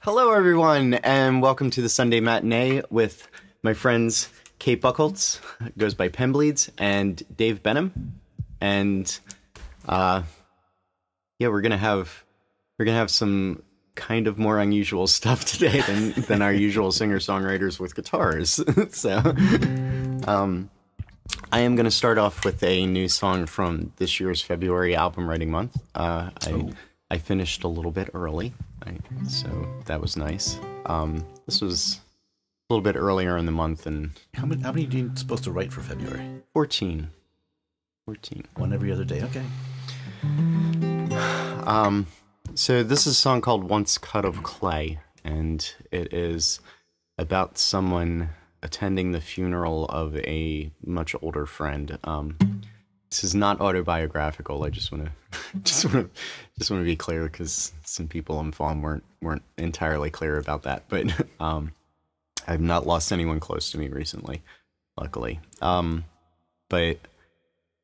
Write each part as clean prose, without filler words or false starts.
Hello, everyone, and welcome to the Sunday Matinee with my friends Kate Buckholdt, goes by Penbleeds, and David Benham. And yeah, we're gonna have some kind of more unusual stuff today than our usual singer-songwriters with guitars. So I am gonna start off with a new song from this year's February album writing month. I finished a little bit early, so that was nice. This was a little bit earlier in the month, and how many are you supposed to write for February? 14. One every other day. Okay. So this is a song called "Once Cut of Clay," and it is about someone attending the funeral of a much older friend. This is not autobiographical. I just want to be clear, because some people in FAWM weren't entirely clear about that. But I've not lost anyone close to me recently, luckily. But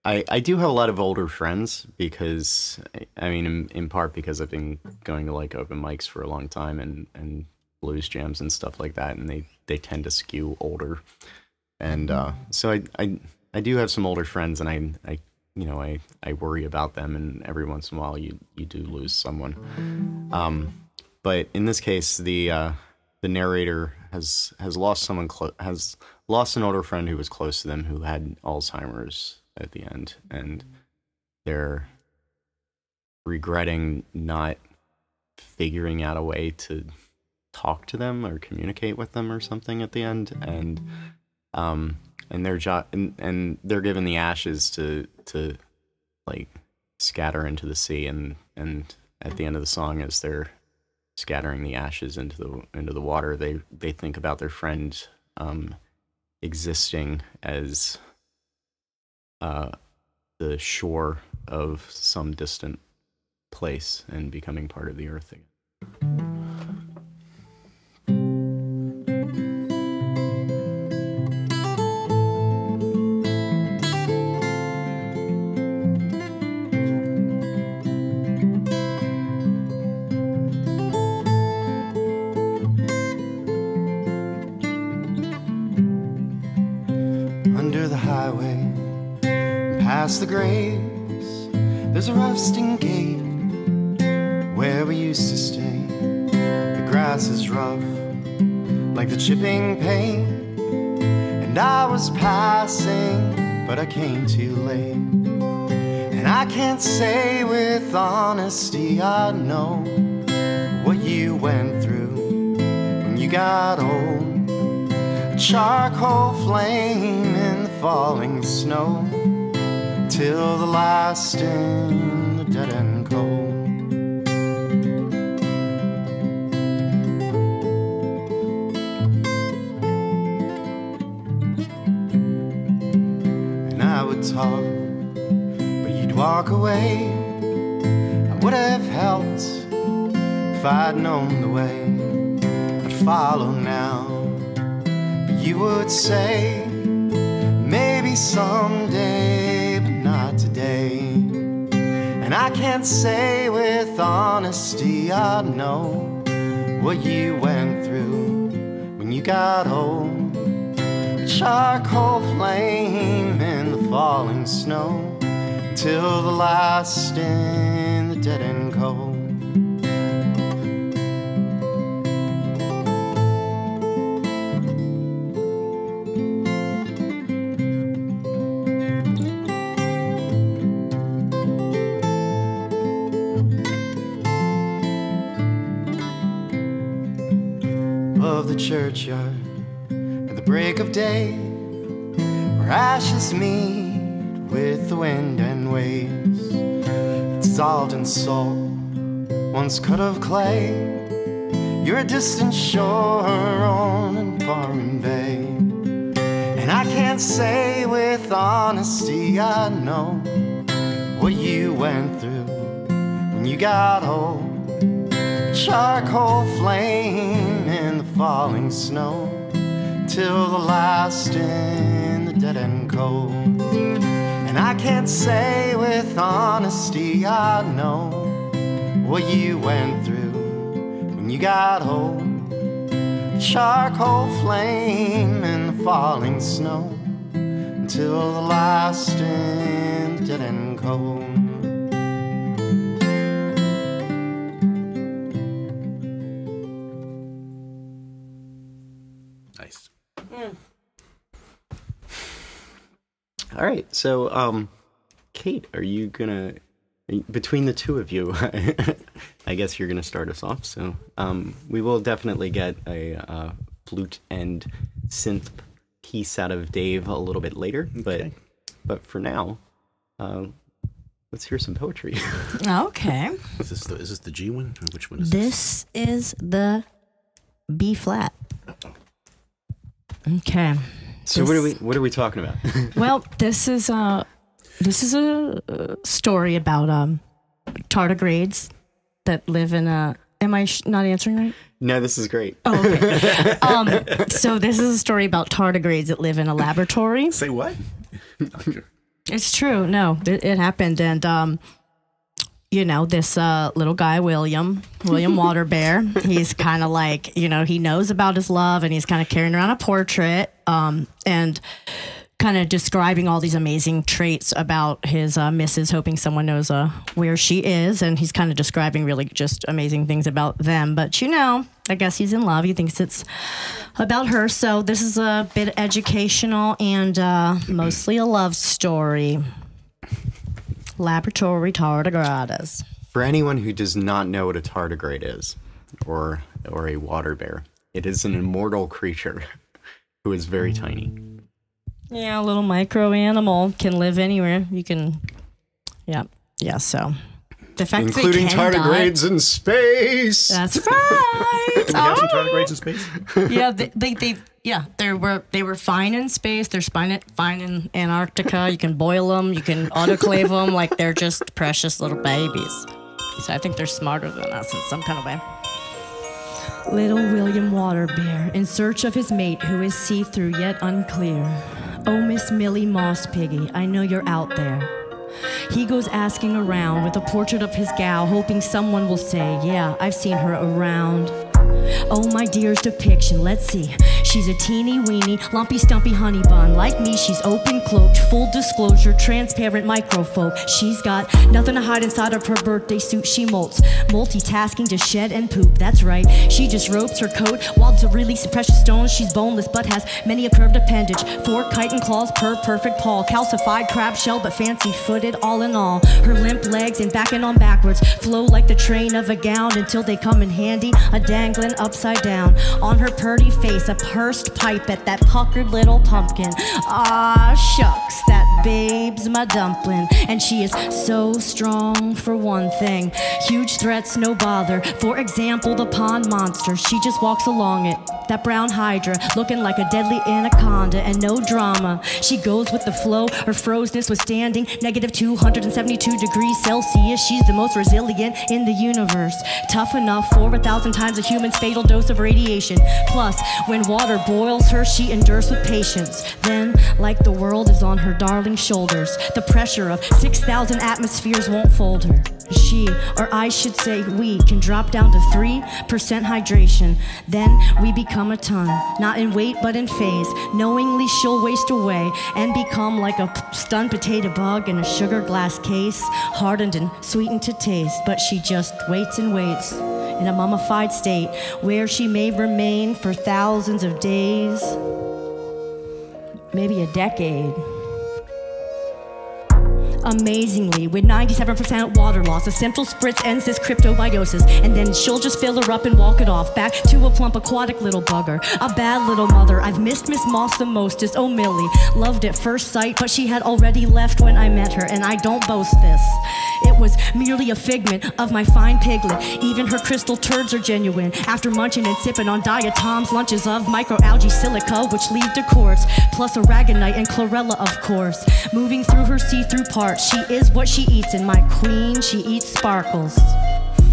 I do have a lot of older friends, because I mean, in part because I've been going to like open mics for a long time and blues jams and stuff like that, and they tend to skew older. And so I do have some older friends, and I worry about them, and every once in a while you do lose someone. But in this case, the narrator has lost an older friend who was close to them, who had Alzheimer's at the end, and they're regretting not figuring out a way to talk to them or communicate with them or something at the end, and their job, and they're given the ashes to like scatter into the sea, and at the end of the song, as they're scattering the ashes into the water, they think about their friend existing as the shore of some distant place and becoming part of the earth again. Under the highway, past the graves, there's a rusting gate where we used to stay. The grass is rough, like the chipping paint, and I was passing, but I came too late. And I can't say with honesty I know what you went through when you got old. A charcoal flame in the falling snow, till the last in the dead and cold. And I would talk, but you'd walk away. I would have helped if I'd known the way. I'd follow now, but you would say, maybe someday, but not today. And I can't say with honesty I know what you went through when you got old. A charcoal flame in the falling snow, till the last in the dead and cold. Of the churchyard at the break of day, where ashes meet with the wind and waves, dissolved in salt, once cut of clay. You're a distant shore on an foreign bay. And I can't say with honesty I know what you went through when you got old. A charcoal flame in the falling snow, till the last in the dead and cold. And I can't say with honesty I know what you went through when and you got hold of charcoal flame in the falling snow until the last ended in cold. Nice. All right, so Kate, are you gonna, between the two of you, I guess you're gonna start us off. So we will definitely get a flute and synth piece out of Dave a little bit later, but for now, let's hear some poetry. Okay. Is this the G one? Or which one is this? This is the B flat. Okay. So what are we talking about? Well, this is a story about tardigrades that live in a. Am I not answering right? No, this is great. Oh, okay. So this is a story about tardigrades that live in a laboratory. Say what? Okay. It's true. No, it happened, and this little guy, William Water Bear. He's kind of like, he knows about his love, and he's kind of carrying around a portrait, and kind of describing all these amazing traits about his missus, hoping someone knows where she is, and he's kind of describing really just amazing things about them. But I guess he's in love. He thinks it's about her. So this is a bit educational and mostly a love story. Laboratory tardigradas. For anyone who does not know what a tardigrade is, or a water bear, it is an immortal creature who is very tiny. Yeah, a little micro animal, can live anywhere. You can, yeah. So the fact including they can tardigrades die, in space. That's right. We have some tardigrades in space? Yeah, they were fine in space. They're fine in Antarctica. You can boil them. You can autoclave them. Like, they're just precious little babies. So I think they're smarter than us in some kind of way. Little William Water Bear, in search of his mate who is see-through yet unclear. Oh, Miss Millie Moss Piggy, I know you're out there. He goes asking around with a portrait of his gal, hoping someone will say, yeah, I've seen her around. Oh, my dear's depiction, let's see. She's a teeny weeny, lumpy stumpy honey bun. Like me, she's open cloaked, full disclosure, transparent microphobe. She's got nothing to hide inside of her birthday suit. She molts, multitasking to shed and poop. That's right, she just ropes her coat while to release precious stones. She's boneless but has many a curved appendage. 4 chitin claws per perfect paw. Calcified crab shell but fancy footed all in all. Her limp legs and backing on backwards flow like the train of a gown until they come in handy, a dangling upside down. On her purty face, a pursed pipe at that puckered little pumpkin. Ah, shucks, that babe's my dumpling. And she is so strong for one thing. Huge threats, no bother. For example, the pond monster. She just walks along it. That brown hydra, looking like a deadly anaconda, and no drama. She goes with the flow, her frozeness withstanding negative 272 degrees Celsius. She's the most resilient in the universe. Tough enough for 1,000 times a human's fatal dose of radiation. Plus, when water boils her, she endures with patience. Then, like the world is on her darling shoulders, the pressure of 6,000 atmospheres won't fold her. She, or I should say we, can drop down to 3% hydration. Then we become a ton, not in weight but in phase. Knowingly she'll waste away and become like a stunned potato bug in a sugar glass case, hardened and sweetened to taste. But she just waits and waits in a mummified state where she may remain for thousands of days, maybe a decade. Amazingly, with 97% water loss, a central spritz ends this cryptobiosis, and then she'll just fill her up and walk it off back to a plump aquatic little bugger. A bad little mother. I've missed Miss Moss the mostest. Oh, Millie, loved at first sight, but she had already left when I met her, and I don't boast this. It was merely a figment of my fine piglet. Even her crystal turds are genuine. After munching and sipping on diatoms, lunches of microalgae silica, which lead to quartz, plus aragonite and chlorella, of course. Moving through her see-through parts, she is what she eats, and my queen, she eats sparkles.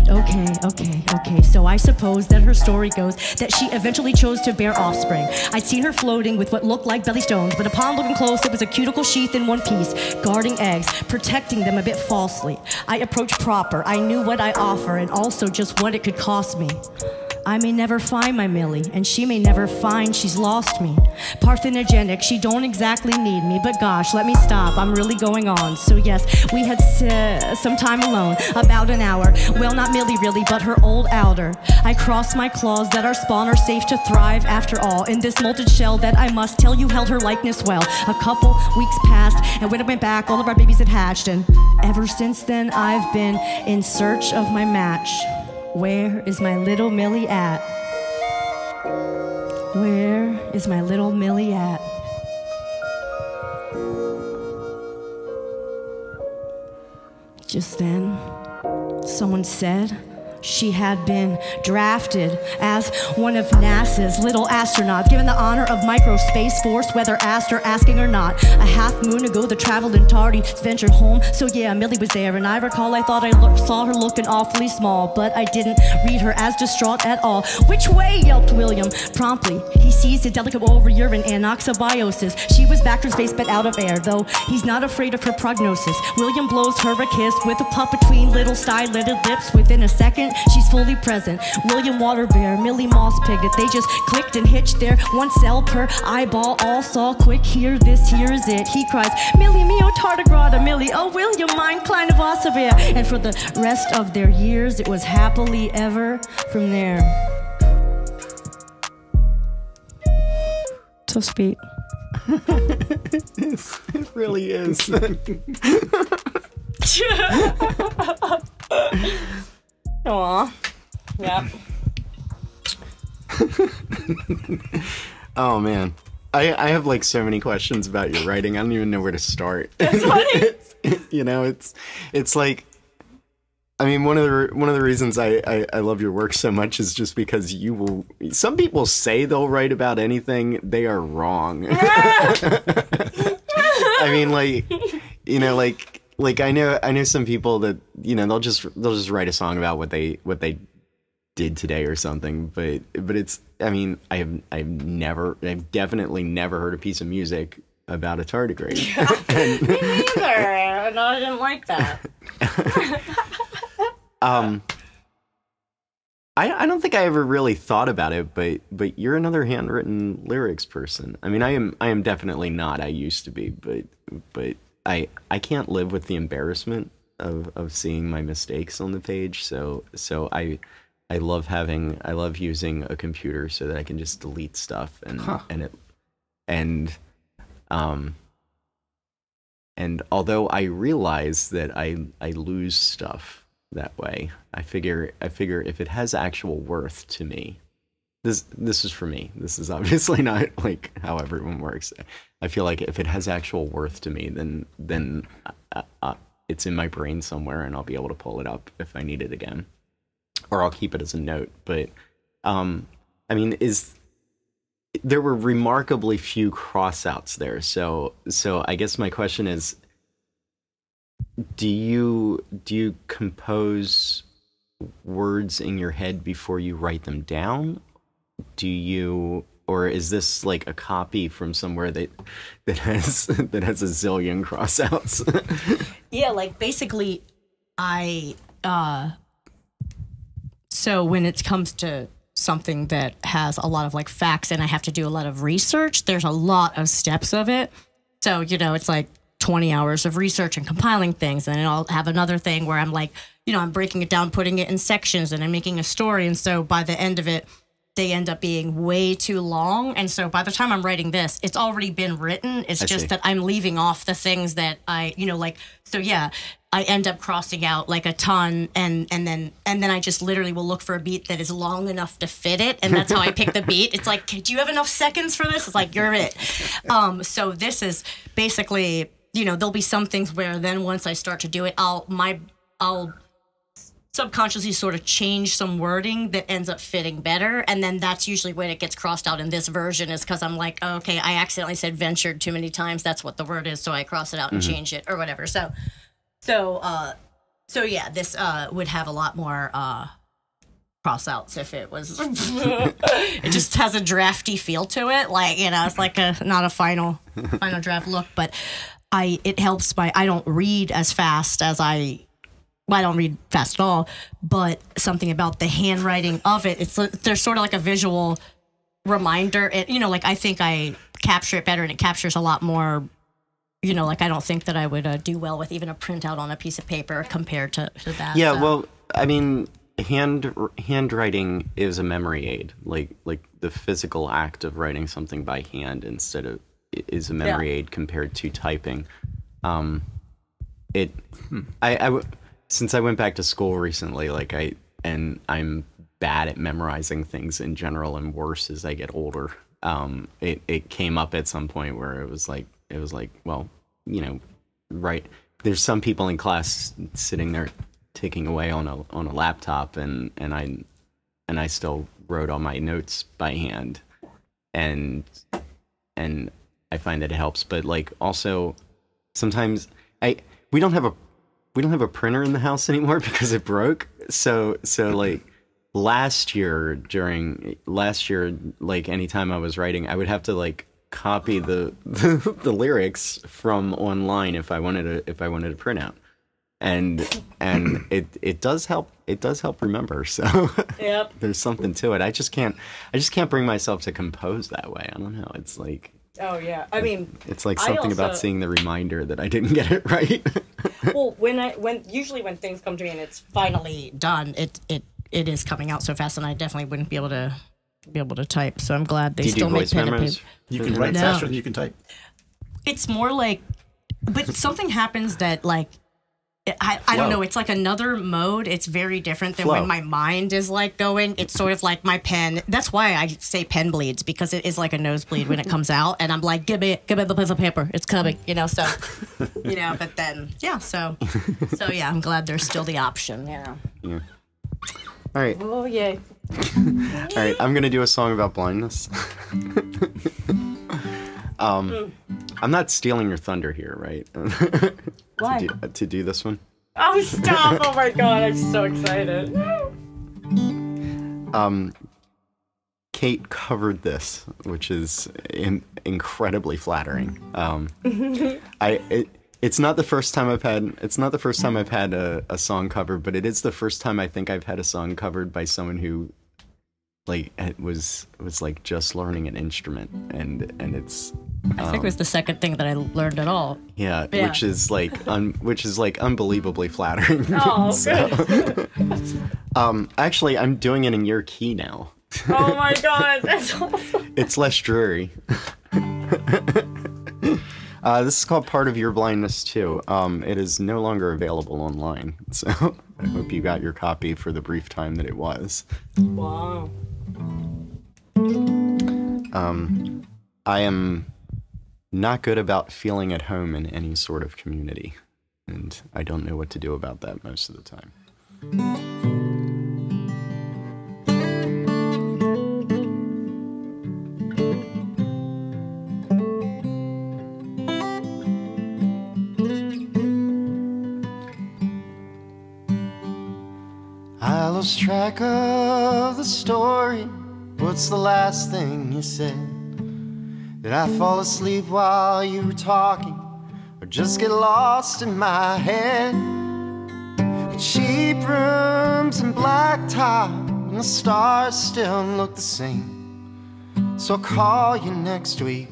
Okay, so I suppose that her story goes that she eventually chose to bear offspring. I'd seen her floating with what looked like belly stones, but upon looking close, it was a cuticle sheath in one piece, guarding eggs, protecting them a bit falsely. I approached proper. I knew what I offer and also just what it could cost me. I may never find my Millie, and she may never find she's lost me. Parthenogenic, she don't exactly need me, but gosh, let me stop, I'm really going on. So yes, we had some time alone, about an hour. Well, not Millie really, but her old elder. I crossed my claws that our spawn are safe to thrive after all. In this molted shell that I must tell you held her likeness well. A couple weeks passed, and when I went back, all of our babies had hatched, and ever since then I've been in search of my match. Where is my little Millie at? Where is my little Millie at? Just then, someone said she had been drafted as one of NASA's little astronauts, given the honor of micro space force, whether asked or asking or not. A half moon ago, the traveled and tardy ventured home. So yeah, Millie was there, and I recall I thought I saw her looking awfully small, but I didn't read her as distraught at all. Which way? Yelped William promptly. He seized a delicate over urine anoxabiosis. She was back to space, but out of air, though he's not afraid of her prognosis. William blows her a kiss with a puff between little sty-lidded lips. Within a second, she's fully present. William Waterbear, Millie Moss Piglet, they just clicked and hitched there. One cell per eyeball, all saw quick. Here, this here is it. He cries, Millie mio tardigrada, Millie, oh William, mine kleine Wasserbeer. And for the rest of their years, it was happily ever from there. So sweet. It really is. Aw. Yep. Oh man, I have like so many questions about your writing. I don't even know where to start. That's funny. You know, it's like, I mean, one of the reasons I love your work so much is just because you will. Some people say they'll write about anything. They are wrong. I mean, like, you know, like I know some people that, you know, they'll just write a song about what they did today or something, but it's, I mean, I've definitely never heard a piece of music about a tardigrade. Me neither. No, I didn't like that. I don't think I ever really thought about it, but you're another handwritten lyrics person. I mean, I am definitely not. I used to be, but I can't live with the embarrassment of seeing my mistakes on the page. So I love using a computer so that I can just delete stuff and although I realize that I lose stuff that way, I figure if it has actual worth to me, this is for me. This is obviously not like how everyone works. I feel like if it has actual worth to me, then it's in my brain somewhere, and I'll be able to pull it up if I need it again, or I'll keep it as a note. But I mean, there were remarkably few crossouts there. So I guess my question is, do you compose words in your head before you write them down? Or is this like a copy from somewhere that has a zillion crossouts? Yeah, like basically so when it comes to something that has a lot of like facts and I have to do a lot of research, there's a lot of steps of it. So, you know, it's like 20 hours of research and compiling things, and then I'll have another thing where I'm like, you know, I'm breaking it down, putting it in sections, and I'm making a story. And so by the end of it, they end up being way too long. And so by the time I'm writing this, it's already been written. It's just that I'm leaving off the things that I, you know, like, so yeah, I end up crossing out like a ton, and then I just literally will look for a beat that is long enough to fit it, and that's how I pick the beat. It's like, do you have enough seconds for this? It's like, you're it. So this is basically, you know, there'll be some things where then once I start to do it, I'll subconsciously sort of change some wording that ends up fitting better, and then that's usually when it gets crossed out in this version, is because I'm like, oh, okay, I accidentally said ventured too many times, that's what the word is, so I cross it out and change it or whatever. So yeah, this would have a lot more cross-outs if it was it just has a drafty feel to it, like, you know, it's like not a final draft look, but it helps by I don't read as fast as I well, I don't read fast at all, but something about the handwriting of it. There's sort of like a visual reminder. Like I think I capture it better, and it captures a lot more. Like I don't think that I would do well with even a printout on a piece of paper compared to that. Yeah, well, I mean, handwriting is a memory aid. Like the physical act of writing something by hand is a memory aid compared to typing. Since I went back to school recently, I'm bad at memorizing things in general, and worse as I get older. It came up at some point where it was like, well, right. There's some people in class sitting there ticking away on a laptop, and I still wrote all my notes by hand, and I find that it helps. But like also sometimes we don't have a printer in the house anymore because it broke. So like last year, like anytime I was writing, I would have to like copy the lyrics from online if I wanted to print out. And it does help remember. So yep. There's something to it. I just can't bring myself to compose that way. I don't know. It's like, oh yeah. I mean, it's like something about seeing the reminder that I didn't get it right. Well, usually when things come to me and it's finally done, it is coming out so fast, and I definitely wouldn't be able to type. So I'm glad they still make pen and paper. You can write faster than you can type. It's more like, but something happens that like, I don't know. It's like another mode. It's very different than when my mind is like going. It's sort of like my pen. That's why I say Penbleeds, because it is like a nosebleed when it comes out, and I'm like, give me the piece of paper. It's coming, So, But then, yeah. So yeah. I'm glad there's still the option. Yeah. Yeah. All right. Oh yay. All right. I'm gonna do a song about blindness. I'm not stealing your thunder here, right? Why? To do this one? Oh, stop! Oh my god, I'm so excited. Kate covered this, which is incredibly flattering. It's not the first time I've had a song covered, but it is the first time I think I've had a song covered by someone who like it was like just learning an instrument, and it's I think it was the second thing that I learned at all. Yeah. Which is like unbelievably flattering. Oh, so, good. Actually, I'm doing it in your key now. Oh my god, that's awesome. It's less dreary. This is called Part of Your Blindness too. It is no longer available online, so I hope you got your copy for the brief time that it was. Wow. I am not good about feeling at home in any sort of community, and I don't know what to do about that most of the time. I lost track of the story. What's the last thing you said? Did I fall asleep while you were talking, or just get lost in my head? Cheap rooms and black top, and the stars still look the same. So I'll call you next week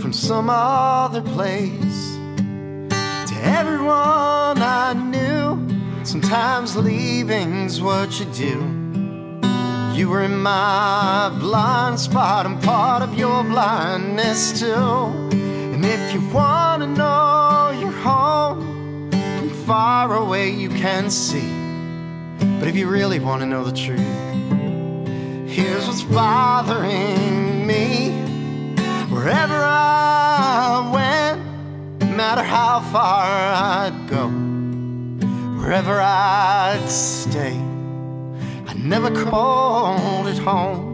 from some other place. To everyone I knew, sometimes leaving's what you do. You were in my blind spot, I'm part of your blindness too. And if you wanna know your home, from far away you can see. But if you really wanna know the truth, here's what's bothering me. Wherever I went, no matter how far I'd go, wherever I'd stay, I never called it home.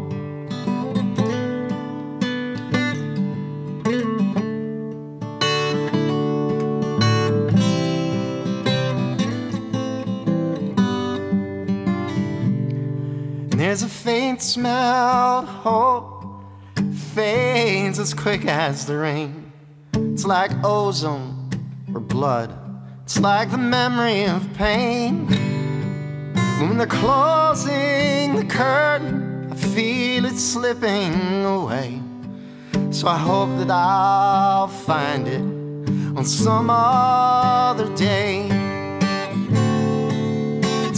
And there's a faint smell of hope, fades as quick as the rain. It's like ozone or blood It's like the memory of pain. When they're closing the curtain, I feel it slipping away. So I hope that I'll find it on some other day.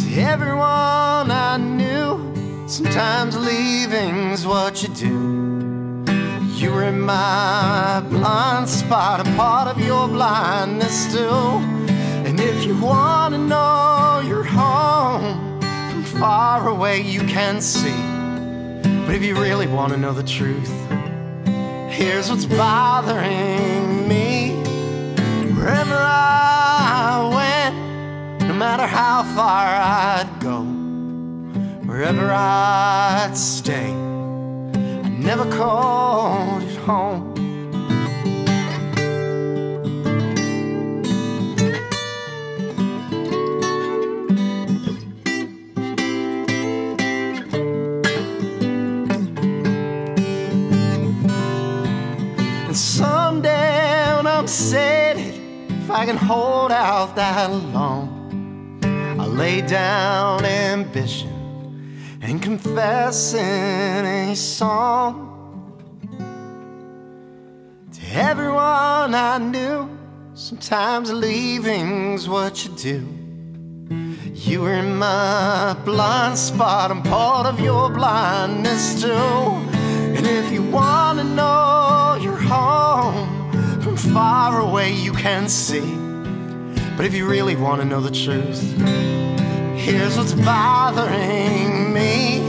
To everyone I knew, sometimes leaving's what you do. You were in my blind spot, a part of your blindness still. And if you want to know your home, from far away you can see. But if you really want to know the truth, here's what's bothering me. Wherever I went, no matter how far I'd go, wherever I'd stay, I never called it home. And someday when I'm sated, if I can hold out that long, I'll lay down ambition and confess in a song. To everyone I knew, sometimes leaving's what you do. You were in my blind spot, I'm part of your blindness too. And if you want to know your home, from far away you can see. But if you really want to know the truth, here's what's bothering me.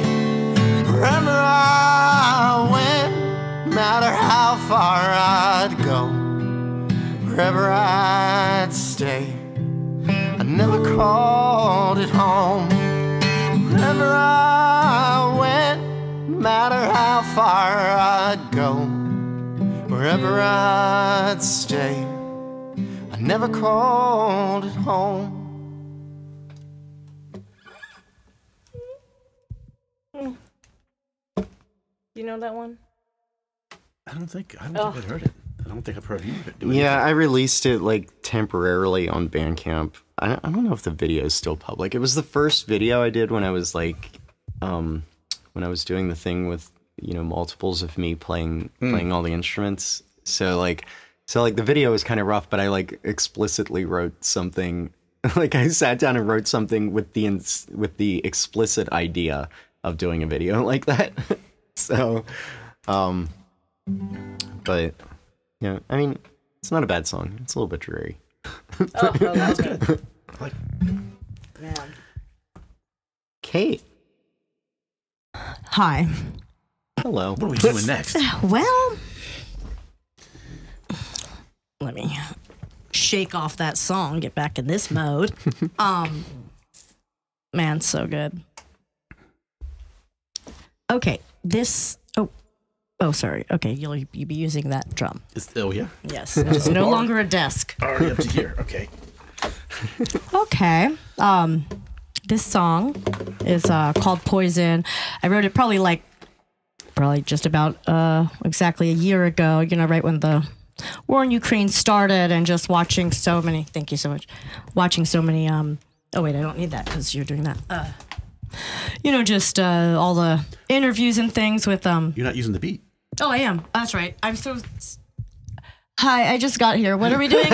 Wherever I went, no matter how far I'd go, wherever I'd stay, I never called it home. Wherever I went, no matter how far I'd go, wherever I'd stay, I never called it home. You know that one? I don't think I've heard it. I don't think I've heard you do it. Yeah, I released it like temporarily on Bandcamp. I don't know if the video is still public. It was the first video I did when I was like, when I was doing the thing with, you know, multiples of me playing all the instruments. So like the video was kind of rough, but I like explicitly wrote something. Like I sat down and wrote something with the explicit idea of doing a video like that. So, but yeah, I mean, it's not a bad song. It's a little bit dreary. Oh, that was good. Man. Kate. Hi. Hello. What are we doing next? Well, let me shake off that song, get back in this mode. Man, so good. Okay, this. Oh, sorry. Okay, you'll be using that drum. Oh yeah. Yes, it's no longer a desk. Already up to here. Okay. Okay. This song is called Poison. I wrote it probably just about exactly a year ago, you know, right when the war in Ukraine started, and just watching so many, thank you so much, watching so many, oh wait, I don't need that because you're doing that. You know, just all the interviews and things with, You're not using the beat. Oh, I am. That's right. I'm so... Hi, I just got here. What are we doing?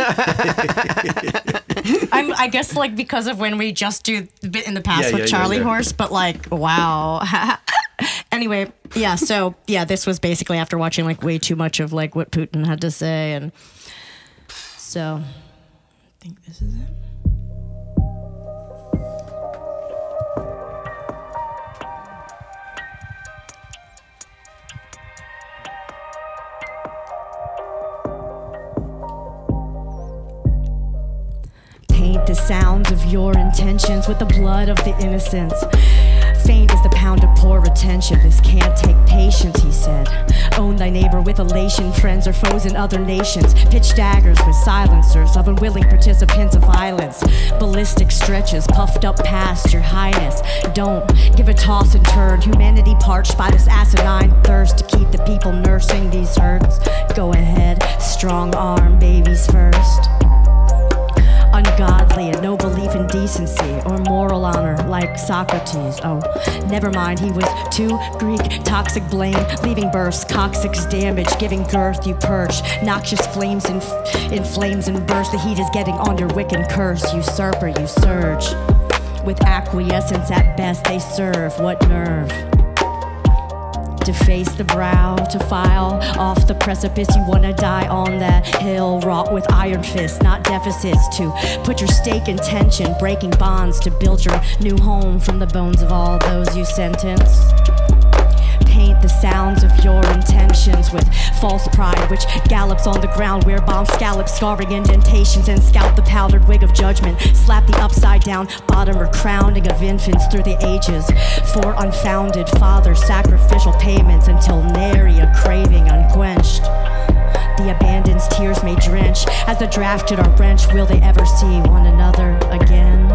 I guess like because of when we just do the bit in the past with Charlie Horse, but like, wow. Anyway, yeah, so yeah, this was basically after watching like way too much of like what Putin had to say, and so I think this is it. Paint the sounds of your intentions with the blood of the innocents. Faint is the pound of poor attention. This can't take patience, he said. Own thy neighbor with elation, friends or foes in other nations. Pitch daggers with silencers of unwilling participants of violence. Ballistic stretches puffed up past your highness. Don't give a toss and turn. Humanity parched by this asinine thirst to keep the people nursing these hurts. Go ahead, strong arm babies first. ungodly and no belief in decency or moral honor like Socrates. Oh, never mind, he was too Greek. Toxic blame, leaving bursts, coccyx damage, giving girth, you perch. Noxious flames in flames and burst. The heat is getting on your wicked curse. Usurper, you surge. With acquiescence at best they serve. What nerve? To face the brow, to file off the precipice. You wanna die on that hill, wrought with iron fists, not deficits. To put your stake in tension, breaking bonds, to build your new home from the bones of all those you sentence. Paint the sounds of your intentions with false pride, which gallops on the ground where bombs scallop, scarring indentations, and scalp the powdered wig of judgment. Slap the upside down bottom or crowning of infants through the ages. For unfounded father sacrificial payments until nary a craving unquenched. The abandoned's tears may drench as the drafted are wrenched. Will they ever see one another again?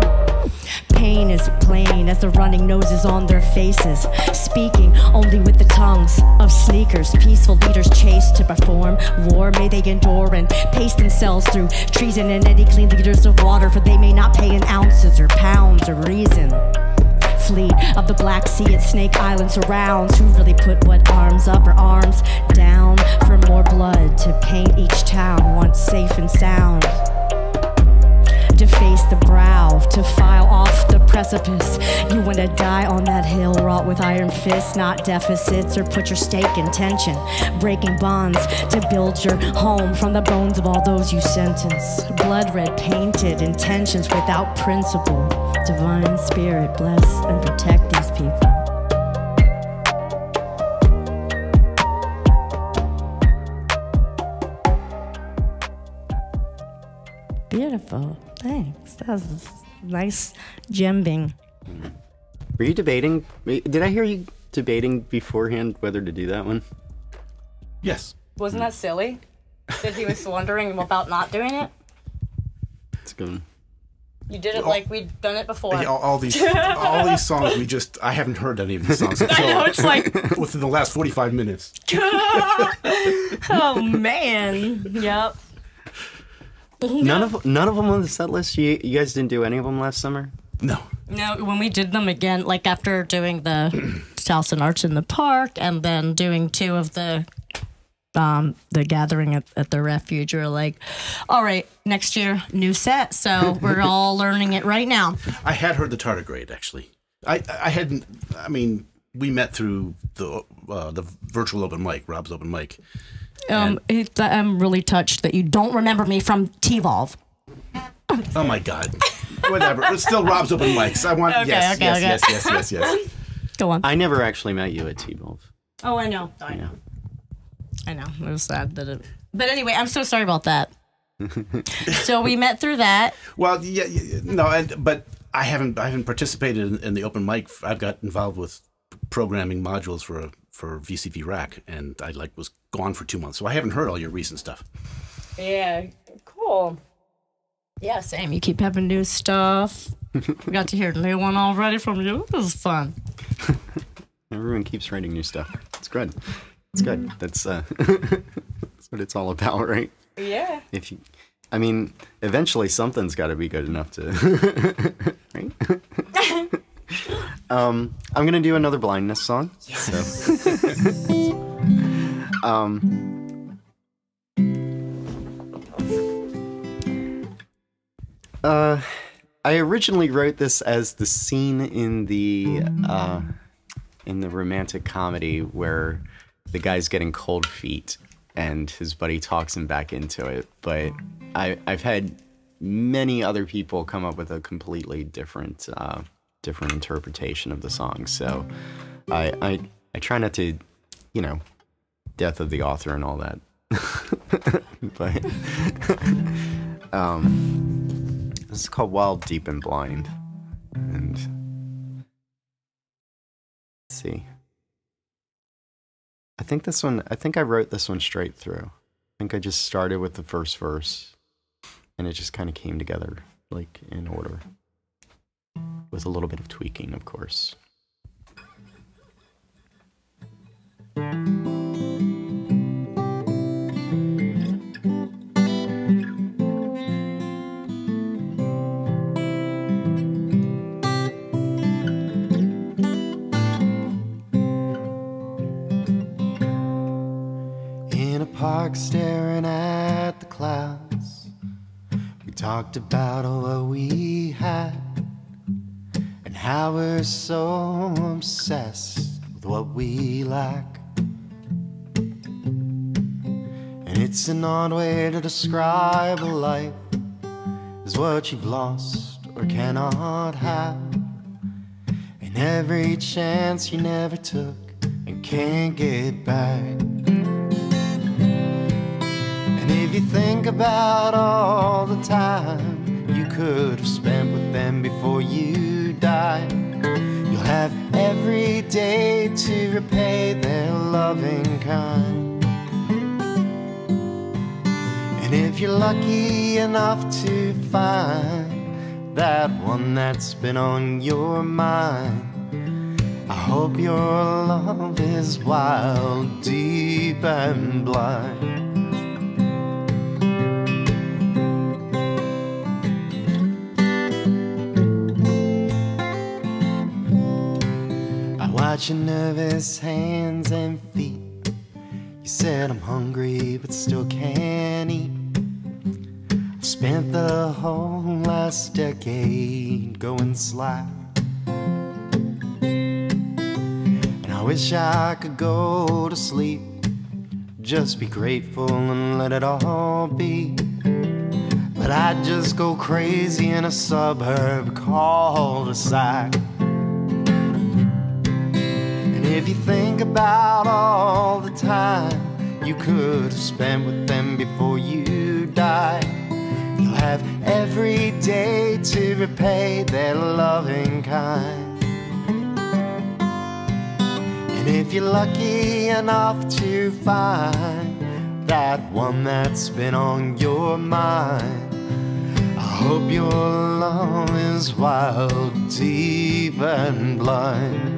Pain is plain as the running noses on their faces, speaking only with the tongues of sneakers. Peaceful leaders chased to perform war. May they endure and pace themselves through treason and any clean leaders of water, for they may not pay in ounces or pounds or reason. Fleet of the Black Sea at Snake Island surrounds. Who really put what arms up or arms down for more blood to paint each town once safe and sound? To face the brow, to file off the precipice. You wanna die on that hill wrought with iron fists, not deficits, or put your stake in tension, breaking bonds to build your home from the bones of all those you sentence. Blood red painted intentions without principle. Divine Spirit bless and protect these people. Beautiful. Thanks. That was nice gembing. Were you debating? Did I hear you debating beforehand whether to do that one? Yes. Wasn't that silly? That he was wondering about not doing it? It's good. You did it like we'd done it before. Yeah, all these songs I haven't heard any of these songs until I know, it's like within the last 45 minutes. Oh man. Yep. None of them on the set list. You guys didn't do any of them last summer? No. No, when we did them again, like after doing the Salsa Arts in the Park and then doing two of the gathering at the refuge, we were like, all right, next year, new set. So we're all learning it right now. I had heard the Tardigrade, actually. I hadn't, I mean, we met through the virtual open mic, Rob's open mic. I'm really touched that you don't remember me from T-Volve. Oh my God. Whatever. It's still Rob's open mics. I want, yes. Go on. I never actually met you at T-Volve. Oh, I know. I know. It was sad that it... But anyway, I'm so sorry about that. So we met through that. Well, but I haven't participated in the open mic. I've got involved with programming modules for VCV Rack, and I was gone for 2 months, so I haven't heard all your recent stuff. Yeah, cool. Yeah, same. You keep having new stuff. We got to hear a new one already from you. This is fun. Everyone keeps writing new stuff. It's good. It's good. That's that's what it's all about, right? Yeah. Eventually something's got to be good enough to, right? I'm gonna do another Blindness song. So. I originally wrote this as the scene in the romantic comedy where the guy's getting cold feet and his buddy talks him back into it, but I've had many other people come up with a completely different interpretation of the song. So I try not to, death of the author and all that. But this is called Wild, Deep, and Blind. And let's see. I think I wrote this one straight through. I think I just started with the first verse and it just kind of came together like in order. With a little bit of tweaking, of course. park staring at the clouds. We talked about all what we had and how we're so obsessed with what we lack. And it's an odd way to describe a life as what you've lost or cannot have, and every chance you never took and can't get back. And if you think about all the time you could have spent with them before you die, you'll have every day to repay their loving kind. And if you're lucky enough to find that one that's been on your mind, I hope your love is wild, deep and blind. I watch your nervous hands and feet. You said I'm hungry but still can't eat. I've spent the whole last decade going slack, and I wish I could go to sleep, just be grateful and let it all be. But I'd just go crazy in a suburb cul-de-sac. And if you think about all the time you could have spent with them before you die, you'll have every day to repay their loving kind. And if you're lucky enough to find that one that's been on your mind, I hope your love is wild, deep and blind.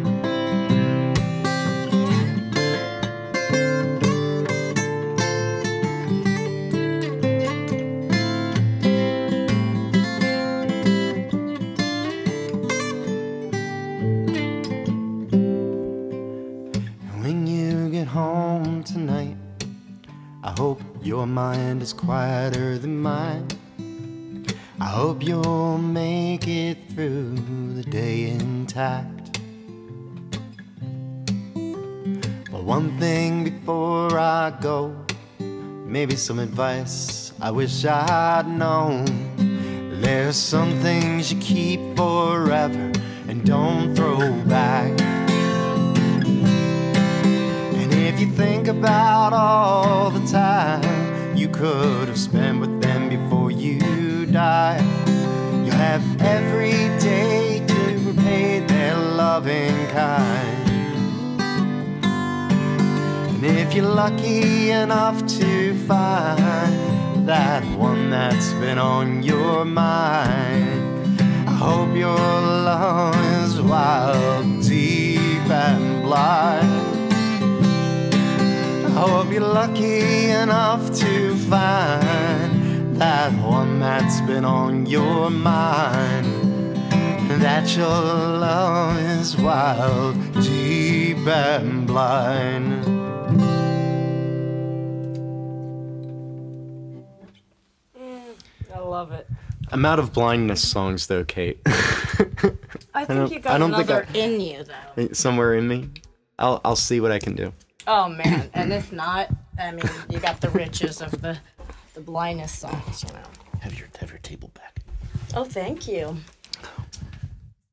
Your mind is quieter than mine. I hope you'll make it through the day intact. But one thing before I go, maybe some advice I wish I'd known. There's some things you keep forever and don't throw back. If you think about all the time you could have spent with them before you die, you'll have every day to repay their loving kind. And if you're lucky enough to find that one that's been on your mind, I hope your love is wild, deep and blind. I hope you're lucky enough to find that one that's been on your mind, that your love is wild, deep and blind. I love it. I'm out of Blindness songs though, Kate. I think you got another in you though. Somewhere in me. I'll see what I can do. Oh man, and if not, I mean, you got the riches of the Blindness songs, you know. Have your table back. Oh, thank you.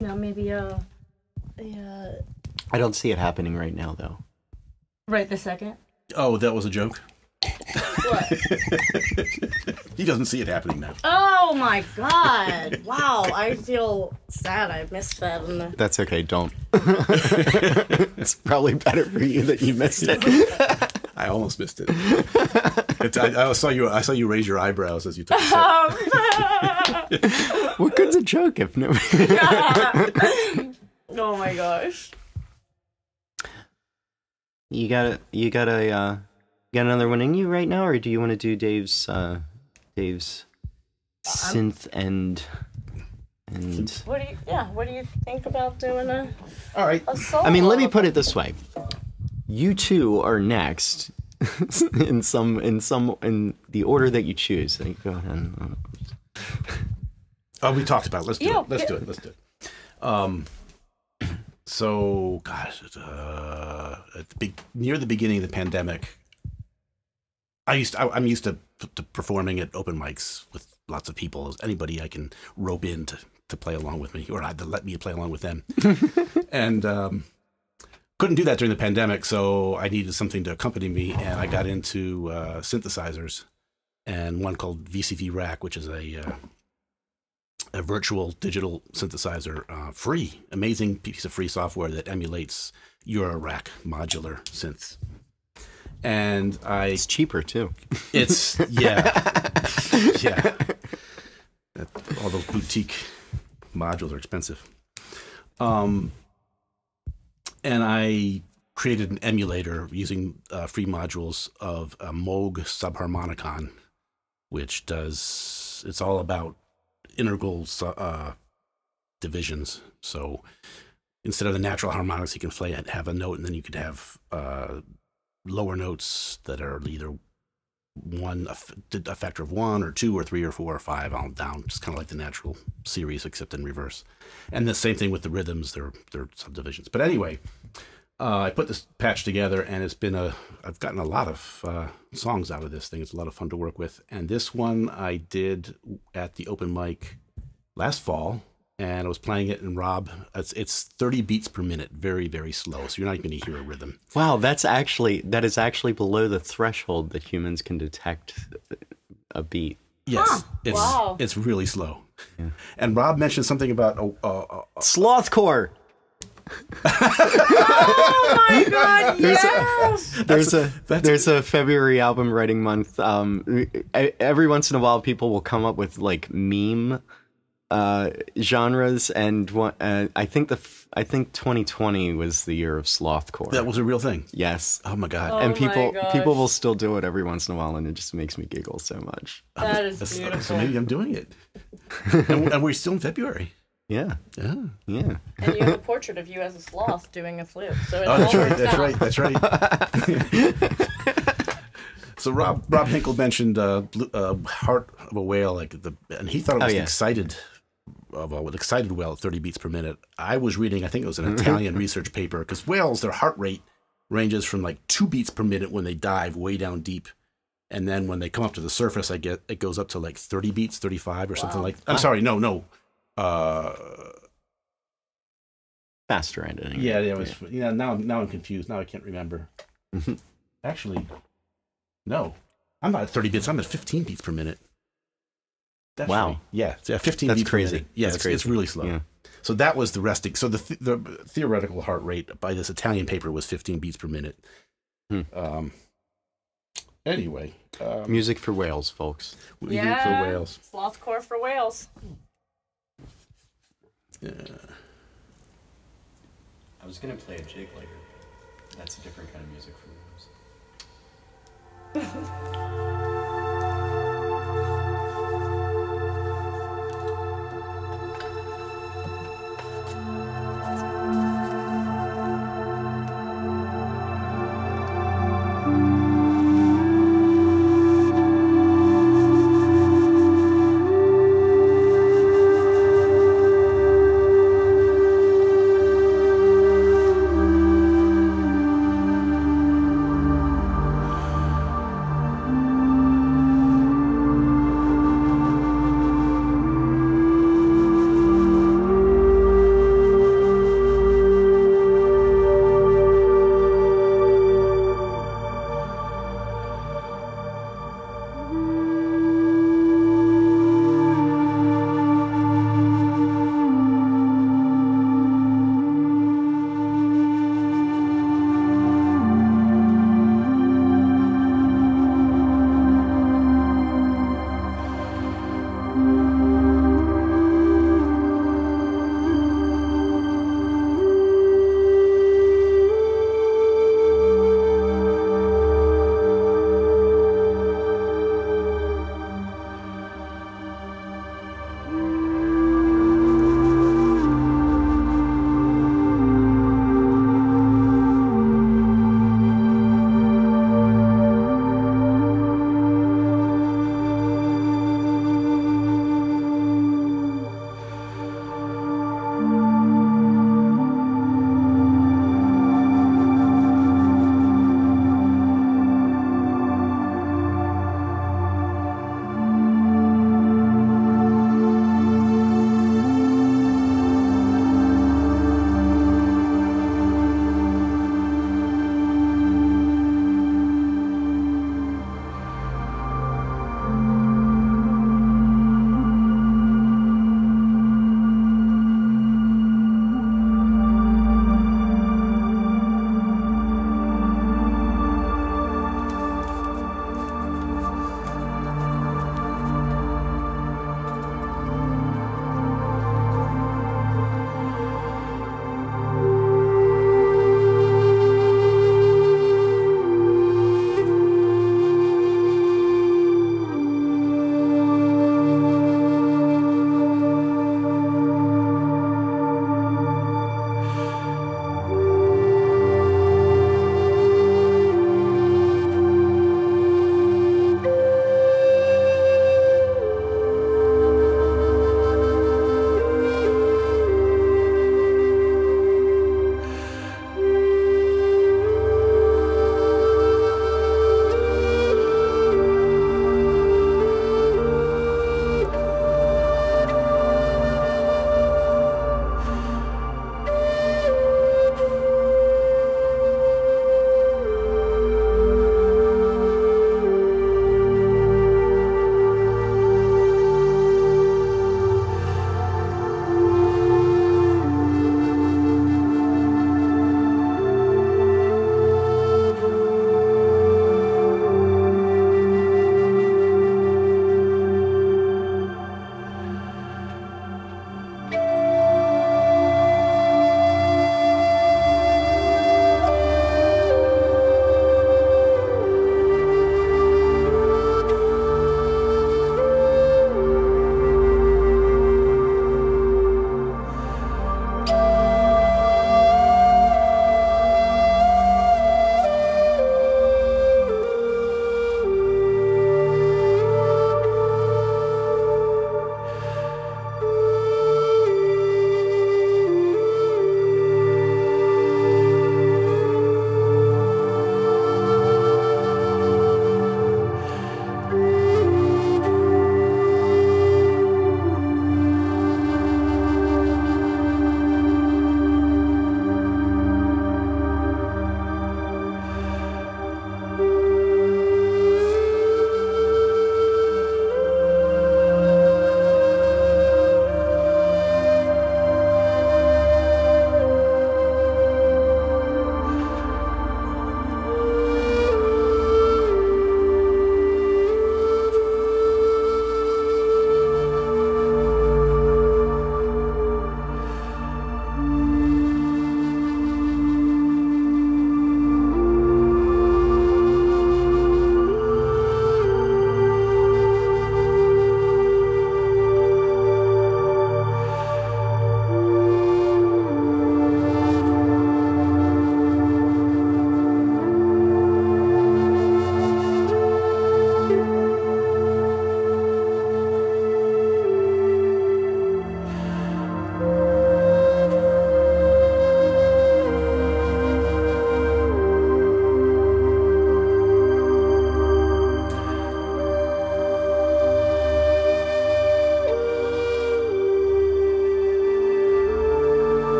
Now maybe I don't see it happening right now though. Right this second. Oh, that was a joke. What? He doesn't see it happening now. Oh my god! Wow, I feel sad. I missed that. That's okay. Don't. It's probably better for you that you missed it. I almost missed it. I saw you raise your eyebrows as you took it. What good's a joke if no? Oh my gosh! You got another one in you right now, or do you want to do Dave's synth and what do you think about doing a all right a solo? I mean, let me put it this way. You two are next, in the order that you choose. So you go ahead and, Oh, we talked about it. Let's do it. Let's do it. So, gosh, near the beginning of the pandemic, I'm used to performing at open mics with lots of people. Anybody I can rope in to play along with me, or to let me play along with them. And couldn't do that during the pandemic, so I needed something to accompany me, and I got into synthesizers, and one called VCV Rack, which is a virtual digital synthesizer, free, amazing piece of free software that emulates Eurorack modular synths. And it's cheaper too. It's yeah. All those boutique modules are expensive. And I created an emulator using free modules of a Moog subharmonicon, which it's all about integral divisions. So instead of the natural harmonics, you can have a note, and then you could have lower notes that are either a factor of 1 or 2 or 3 or 4 or 5 all down, just kind of like the natural series except in reverse. And the same thing with the rhythms, they're subdivisions. But anyway, I put this patch together, and I've gotten a lot of songs out of this thing. It's a lot of fun to work with. And this one I did at the open mic last fall, and I was playing it, and Rob, it's 30 beats per minute, very, very slow, so you're not even going to hear a rhythm. Wow, that is actually below the threshold that humans can detect a beat. Yes, it's really slow. Yeah. And Rob mentioned something about slothcore. Oh my God! Yes. There's a February album writing month. Every once in a while, people will come up with like meme genres, and I think 2020 was the year of slothcore. That was a real thing. Yes. Oh my God. Oh and people my will still do it every once in a while, and it just makes me giggle so much. That is beautiful. So maybe I'm doing it. and we're still in February. Yeah. Yeah. Yeah. And you have a portrait of you as a sloth doing a flute. So That's right. So Rob Hinkle mentioned Heart of a Whale, and he thought it was excited whale at 30 beats per minute. I was reading, I think it was an Italian research paper, because whales, their heart rate ranges from like 2 beats per minute when they dive way down deep, and then when they come up to the surface, it goes up to like 30 beats, 35 or something like. I'm sorry, no. Faster ending. Yeah, it was. Yeah, now I'm confused. Now I can't remember. Actually, no, I'm not at 30 beats. I'm at 15 beats per minute. That's wow. Right. Yeah, 15 That's beats crazy. per minute. Yeah, it's really slow. Yeah. So that was the resting. So the theoretical heart rate by this Italian paper was 15 beats per minute. Anyway, music for whales, folks. Music for whales. Slothcore for whales. Yeah. I was gonna play a jig later, but that's a different kind of music for whales.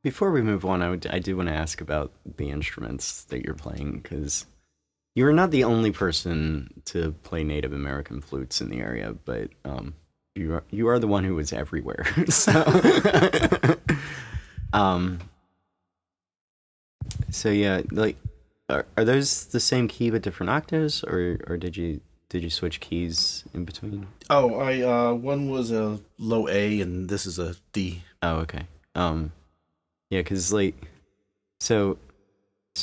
Before we move on, I do want to ask about the instruments that you're playing, because you're not the only person to play Native American flutes in the area, but you are the one who was everywhere. So, so yeah, like, are those the same key but different octaves, or did you switch keys in between? Oh, one was a low A and this is a D. Oh, okay. Yeah, because like, so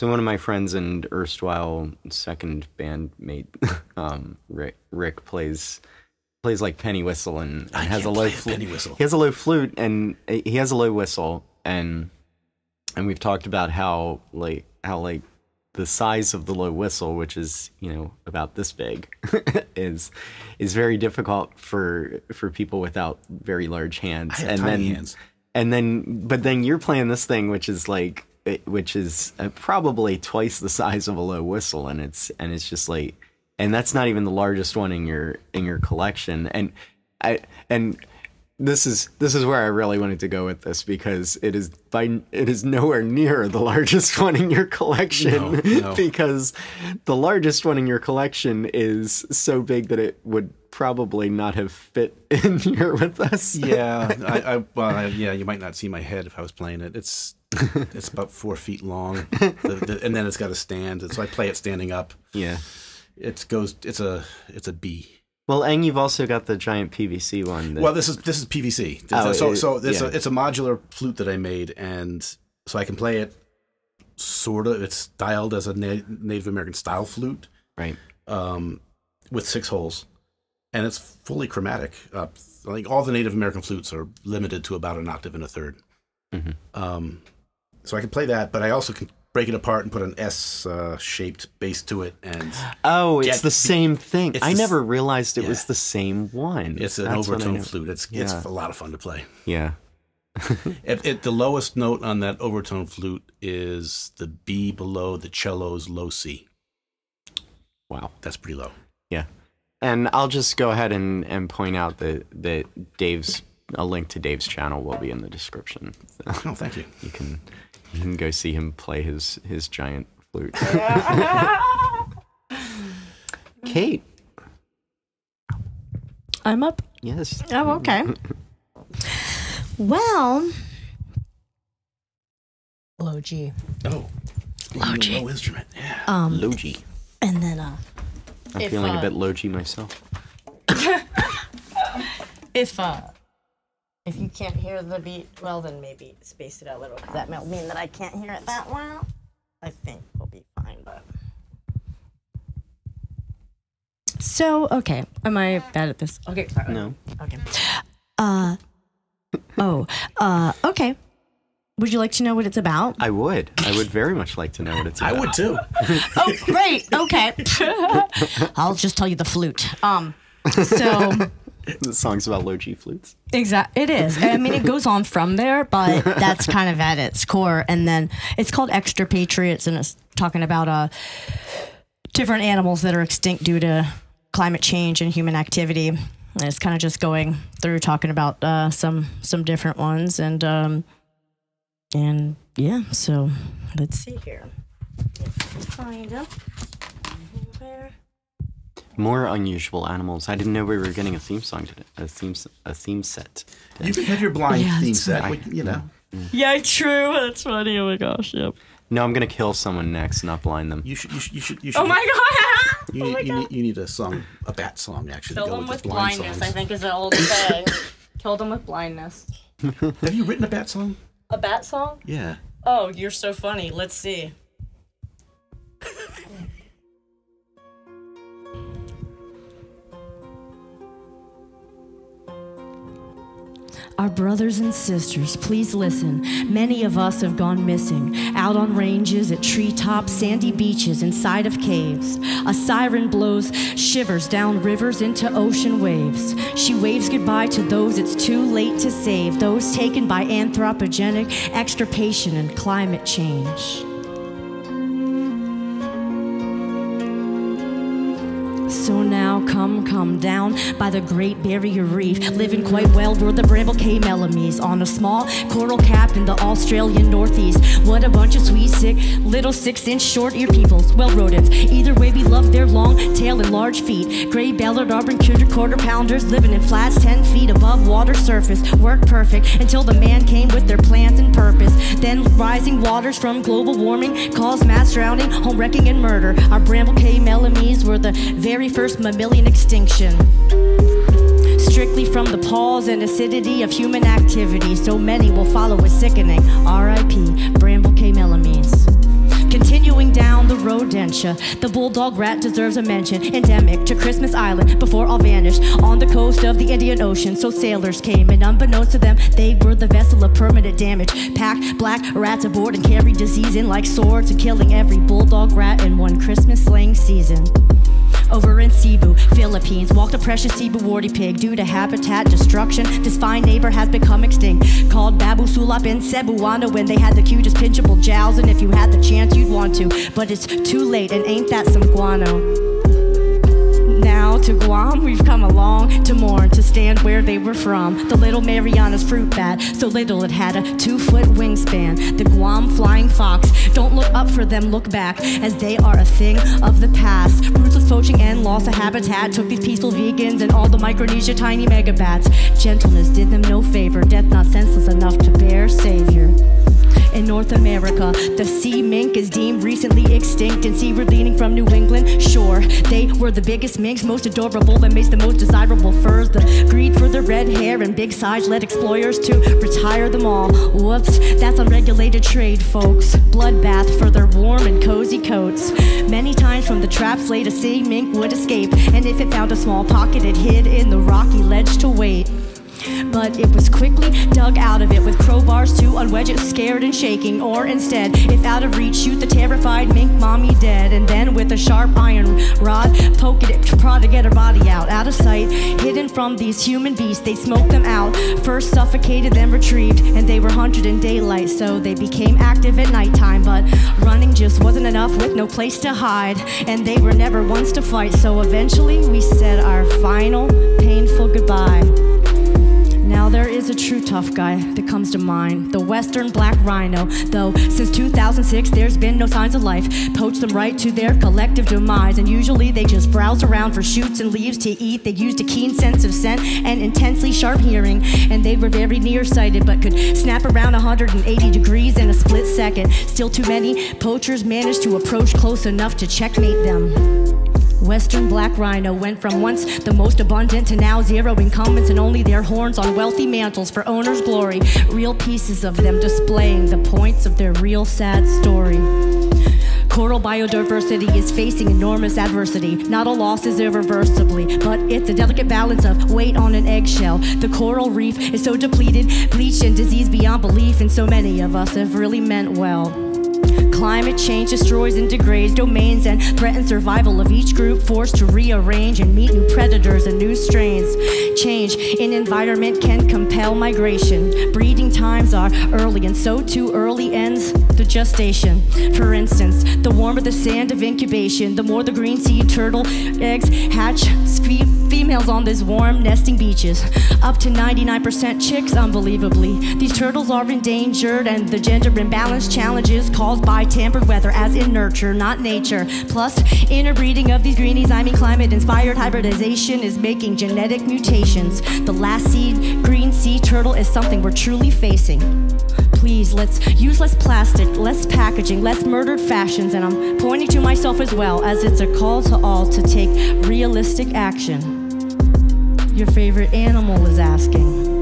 one of my friends and erstwhile second bandmate, Rick plays like penny whistle and has a low flute. Penny whistle. He has a low flute and he has a low whistle, and we've talked about how the size of the low whistle, which is, about this big, is very difficult for people without very large hands. I have tiny hands. But then you're playing this thing, which is probably twice the size of a low whistle, and it's just like, and that's not even the largest one in your collection. And this is where I really wanted to go with this, because it is nowhere near the largest one in your collection. No. Because the largest one in your collection is so big that it would probably not have fit in here with us. Yeah, yeah, you might not see my head if I was playing it. It's about 4 feet long, and then it's got a stand, so I play it standing up. Yeah, it's a B. Well, and you've also got the giant PVC one. Well, this is PVC. It's a modular flute that I made, and so I can play it. Sort of, it's styled as a Native American style flute, right? With 6 holes, and it's fully chromatic. Like all the Native American flutes are limited to about 1 octave and a third. Mm-hmm. So I can play that, but I also can break it apart and put an S-shaped bass to it. And it's the same thing. I never realized it was the same one. It's an overtone flute. It's a lot of fun to play. Yeah. The lowest note on that overtone flute is the B below the cello's low C. Wow. That's pretty low. Yeah. And I'll just go ahead and point out that a link to Dave's channel will be in the description. So oh, thank you. You can go see him play his giant flute. Kate. I'm up? Yes. Oh, okay. Well, low G. Oh. Low G. Low instrument. Yeah. Low G. And then I'm feeling a bit low G myself. If you can't hear the beat, well, then maybe space it out a little, because that might mean that I can't hear it that well. I think we'll be fine, but... So, okay. Am I bad at this? Okay, sorry. No. Okay. Okay. Would you like to know what it's about? I would. I would very much like to know what it's about. I would too. Oh, great. Okay. I'll just tell you the flute. So... The song's about low G flutes. Exactly, it is. I mean, it goes on from there, but that's kind of at its core. And then it's called Extirpatriots, and it's talking about different animals that are extinct due to climate change and human activity. And it's kind of just going through talking about some different ones, and yeah. So let's see here. Find them. Where? More unusual animals. I didn't know we were getting a theme song today. A theme set. You can have your blind theme set. Yeah, true. That's funny. Oh my gosh. Yep. No, I'm gonna kill someone next, not blind them. You should. Oh my god. You need a song, a bat song, actually. Kill them with blindness. I think is an old saying. Kill them with blindness. Have you written a bat song? A bat song? Yeah. Oh, you're so funny. Let's see. Our brothers and sisters, please listen. Many of us have gone missing, out on ranges, at treetops, sandy beaches, inside of caves. A siren blows shivers down rivers into ocean waves. She waves goodbye to those it's too late to save, those taken by anthropogenic extirpation and climate change. So now now come down by the Great Barrier Reef. Living quite well were the bramble K Melamies on a small coral cap in the Australian Northeast. What a bunch of sweet, sick, little 6-inch short-eared peoples. Well, rodents. Either way, we love their long tail and large feet. Gray Ballard, Auburn, quarter pounders living in flats 10 feet above water surface. Worked perfect until the man came with their plans and purpose. Then rising waters from global warming caused mass drowning, home wrecking, and murder. Our bramble K Melamies were the very first mammalian extinction. Strictly from the pause and acidity of human activity, so many will follow with sickening. R.I.P. Bramble K Melamies. Continuing down the rodentia, the bulldog rat deserves a mention. Endemic to Christmas Island before all vanished on the coast of the Indian Ocean. So sailors came, and unbeknownst to them, they were the vessel of permanent damage. Packed black rats aboard and carried disease in like swords, and killing every bulldog rat in one Christmas slaying season. Over in Cebu, Philippines, walked a precious Cebu warty pig. Due to habitat destruction, this fine neighbor has become extinct. Called Babu Sulap in Cebuano when they had the cutest pinchable jowls. And if you had the chance, you'd want to. But it's too late, and ain't that some guano? Now to Guam, we've come along to mourn, to stand where they were from. The little Mariana's fruit bat, so little it had a 2-foot wingspan. The Guam flying fox, don't look up for them, look back, as they are a thing of the past. Ruthless poaching and loss of habitat took these peaceful vegans and all the Micronesia tiny megabats. Gentleness did them no favor, death not senseless enough to bear savior. In North America, the sea mink is deemed recently extinct, and seaward leaning from New England. Sure, they were the biggest minks, most adorable, and makes the most desirable furs. The greed for the red hair and big size led explorers to retire them all. Whoops, that's unregulated trade, folks. Bloodbath for their warm and cozy coats. Many times from the traps laid a sea mink would escape, and if it found a small pocket, it hid in the rocky ledge to wait. But it was quickly dug out of it with crowbars to unwedge it, scared and shaking. Or instead, if out of reach, shoot the terrified mink mommy dead. And then with a sharp iron rod, poke at it to prod to get her body out of sight. Hidden from these human beasts, they smoked them out. First suffocated, then retrieved, and they were hunted in daylight, so they became active at nighttime. But running just wasn't enough with no place to hide, and they were never ones to fight. So eventually, we said our final, painful goodbye. Now there is a true tough guy that comes to mind, the western black rhino. Though since 2006 there's been no signs of life, poached them right to their collective demise. And usually they just browse around for shoots and leaves to eat. They used a keen sense of scent and intensely sharp hearing, and they were very nearsighted but could snap around 180 degrees in a split second. Still too many poachers managed to approach close enough to checkmate them. Western black rhino went from once the most abundant to now zero incumbents, and only their horns on wealthy mantles for owners' glory. Real pieces of them displaying the points of their real sad story. Coral biodiversity is facing enormous adversity. Not all loss is irreversibly, but it's a delicate balance of weight on an eggshell. The coral reef is so depleted, bleached, and diseased beyond belief, and so many of us have really meant well. Climate change destroys and degrades domains and threatens survival of each group, forced to rearrange and meet new predators and new strains. Change in environment can compel migration. Breeding times are early, and so too early ends the gestation. For instance, the warmer the sand of incubation, the more the green sea turtle eggs hatch. Females on these warm nesting beaches, up to 99% chicks, unbelievably. These turtles are endangered, and the gender imbalance challenges caused by tampered weather, as in nurture, not nature. Plus, interbreeding of these greenies, climate-inspired hybridization is making genetic mutations. The last green sea turtle is something we're truly facing. Please, let's use less plastic, less packaging, less murdered fashions, and I'm pointing to myself as well, as it's a call to all to take realistic action. Your favorite animal is asking.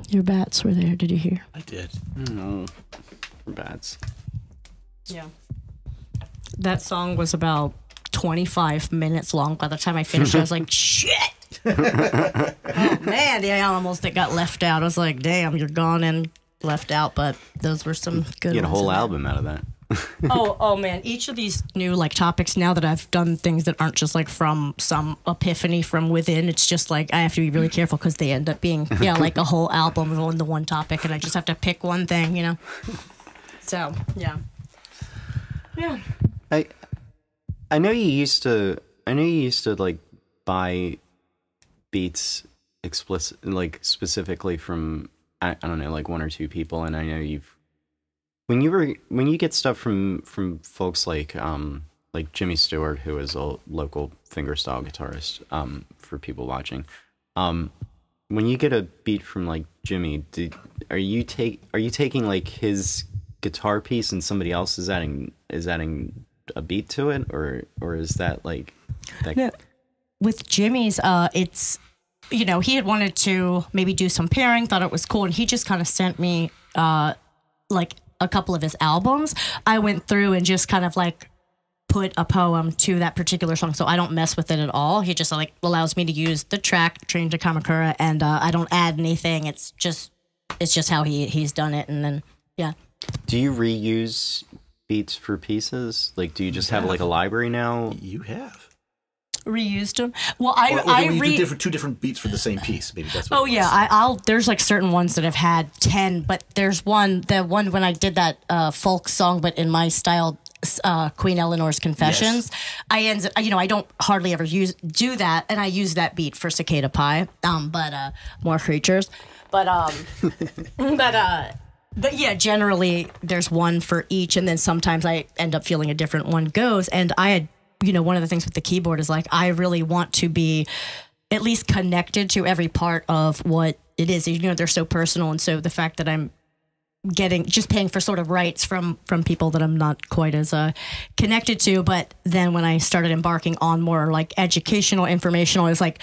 Your bats were there, did you hear? I did. No, bats. Yeah. That song was about 25 minutes long. By the time I finished, I was like, shit! Oh, man, the animals that got left out. I was like, damn, you're gone and left out, but those were some good ones. You get a whole album out of that. Oh man, each of these new like topics now that I've done things that aren't just like from some epiphany from within, it's just like I have to be really careful because they end up being like a whole album on the one topic, and I just have to pick one thing, you know. So yeah. I know you used to like buy beats specifically from I don't know, like one or two people, and I know when you get stuff from folks like Jimmy Stewart, who is a local fingerstyle guitarist, for people watching, when you get a beat from like Jimmy, are you taking like his guitar piece and somebody else is adding a beat to it, or is that like that? No. With Jimmy's, it's, he had wanted to maybe do some pairing, thought it was cool, and he just kind of sent me like a couple of his albums. I went through and just kind of like put a poem to that particular song, so I don't mess with it at all. He just like allows me to use the track Train to Kamakura, and I don't add anything. It's just how he's done it, and then yeah. Do you reuse beats for pieces? Like, do you just have like a library now? You have reused them. Well, do two different beats for the same piece. Maybe that's what I'll there's like certain ones that have had 10, but there's one when I did that folk song, but in my style, Queen Eleanor's Confessions. Yes. I don't hardly ever do that, and I use that beat for Cicada Pie, but more creatures, but yeah, generally there's one for each, and then sometimes I end up feeling a different one goes. And I had, one of the things with the keyboard is like, I really want to be at least connected to every part of what it is. They're so personal. And so the fact that I'm paying for sort of rights from people that I'm not quite as connected to. But then when I started embarking on more like educational, informational, it's like,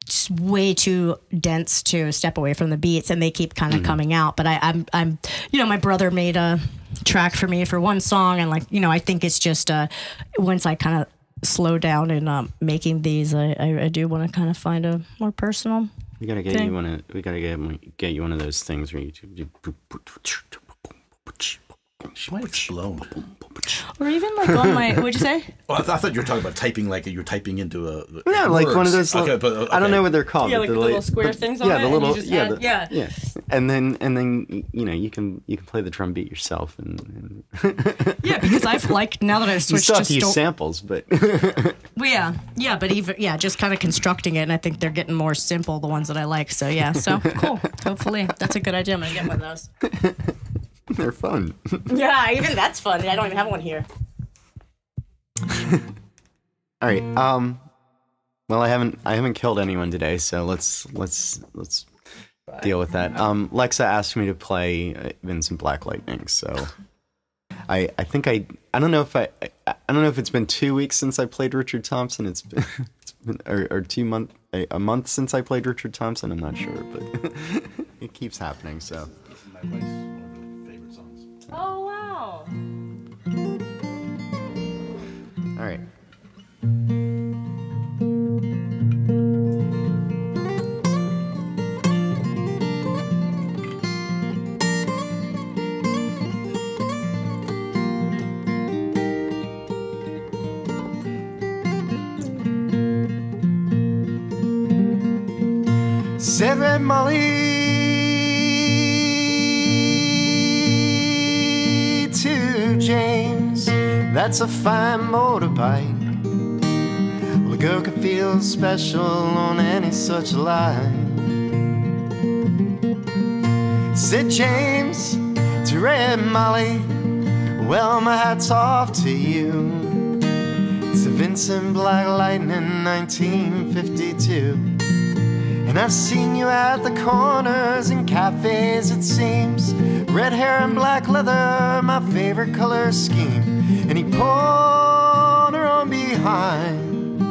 it's way too dense to step away from the beats, and they keep kind of coming out. But I'm my brother made a track for me for one song, and I think it's just once I kind of slow down in making these, I do want to kind of find a more personal. We gotta get you one. We gotta get you one of those things where you. She might explode. Or even like on my, what'd you say? Well, I thought you were talking about typing, like you're typing into a like one of those. Okay. I don't know what they're called. Yeah, like the little square things on it. Yeah. And then you can play the drum beat yourself and yeah, because I've now that I've switched you still have to use samples, but well, yeah, but even just kind of constructing it, and I think they're getting more simple, the ones that I like. So yeah, so cool. Hopefully that's a good idea. I'm gonna get one of those. They're fun. Yeah, even that's fun. I don't even have one here. All right. Well, I haven't killed anyone today, so let's deal with that. Lexa asked me to play Vincent Black Lightning, so I think I don't know if it's been 2 weeks since I played Richard Thompson. It's been or a month since I played Richard Thompson. I'm not sure, but it keeps happening. So. Oh, wow. All right. Said Red Molly to James, that's a fine motorbike. Well, a girl could feel special on any such line. Said James to Red Molly, well, my hat's off to you. It's a Vincent Black Lightning 1952. And I've seen you at the corners and cafes, it seems. Red hair and black leather, my favorite color scheme. And he pulled her on behind,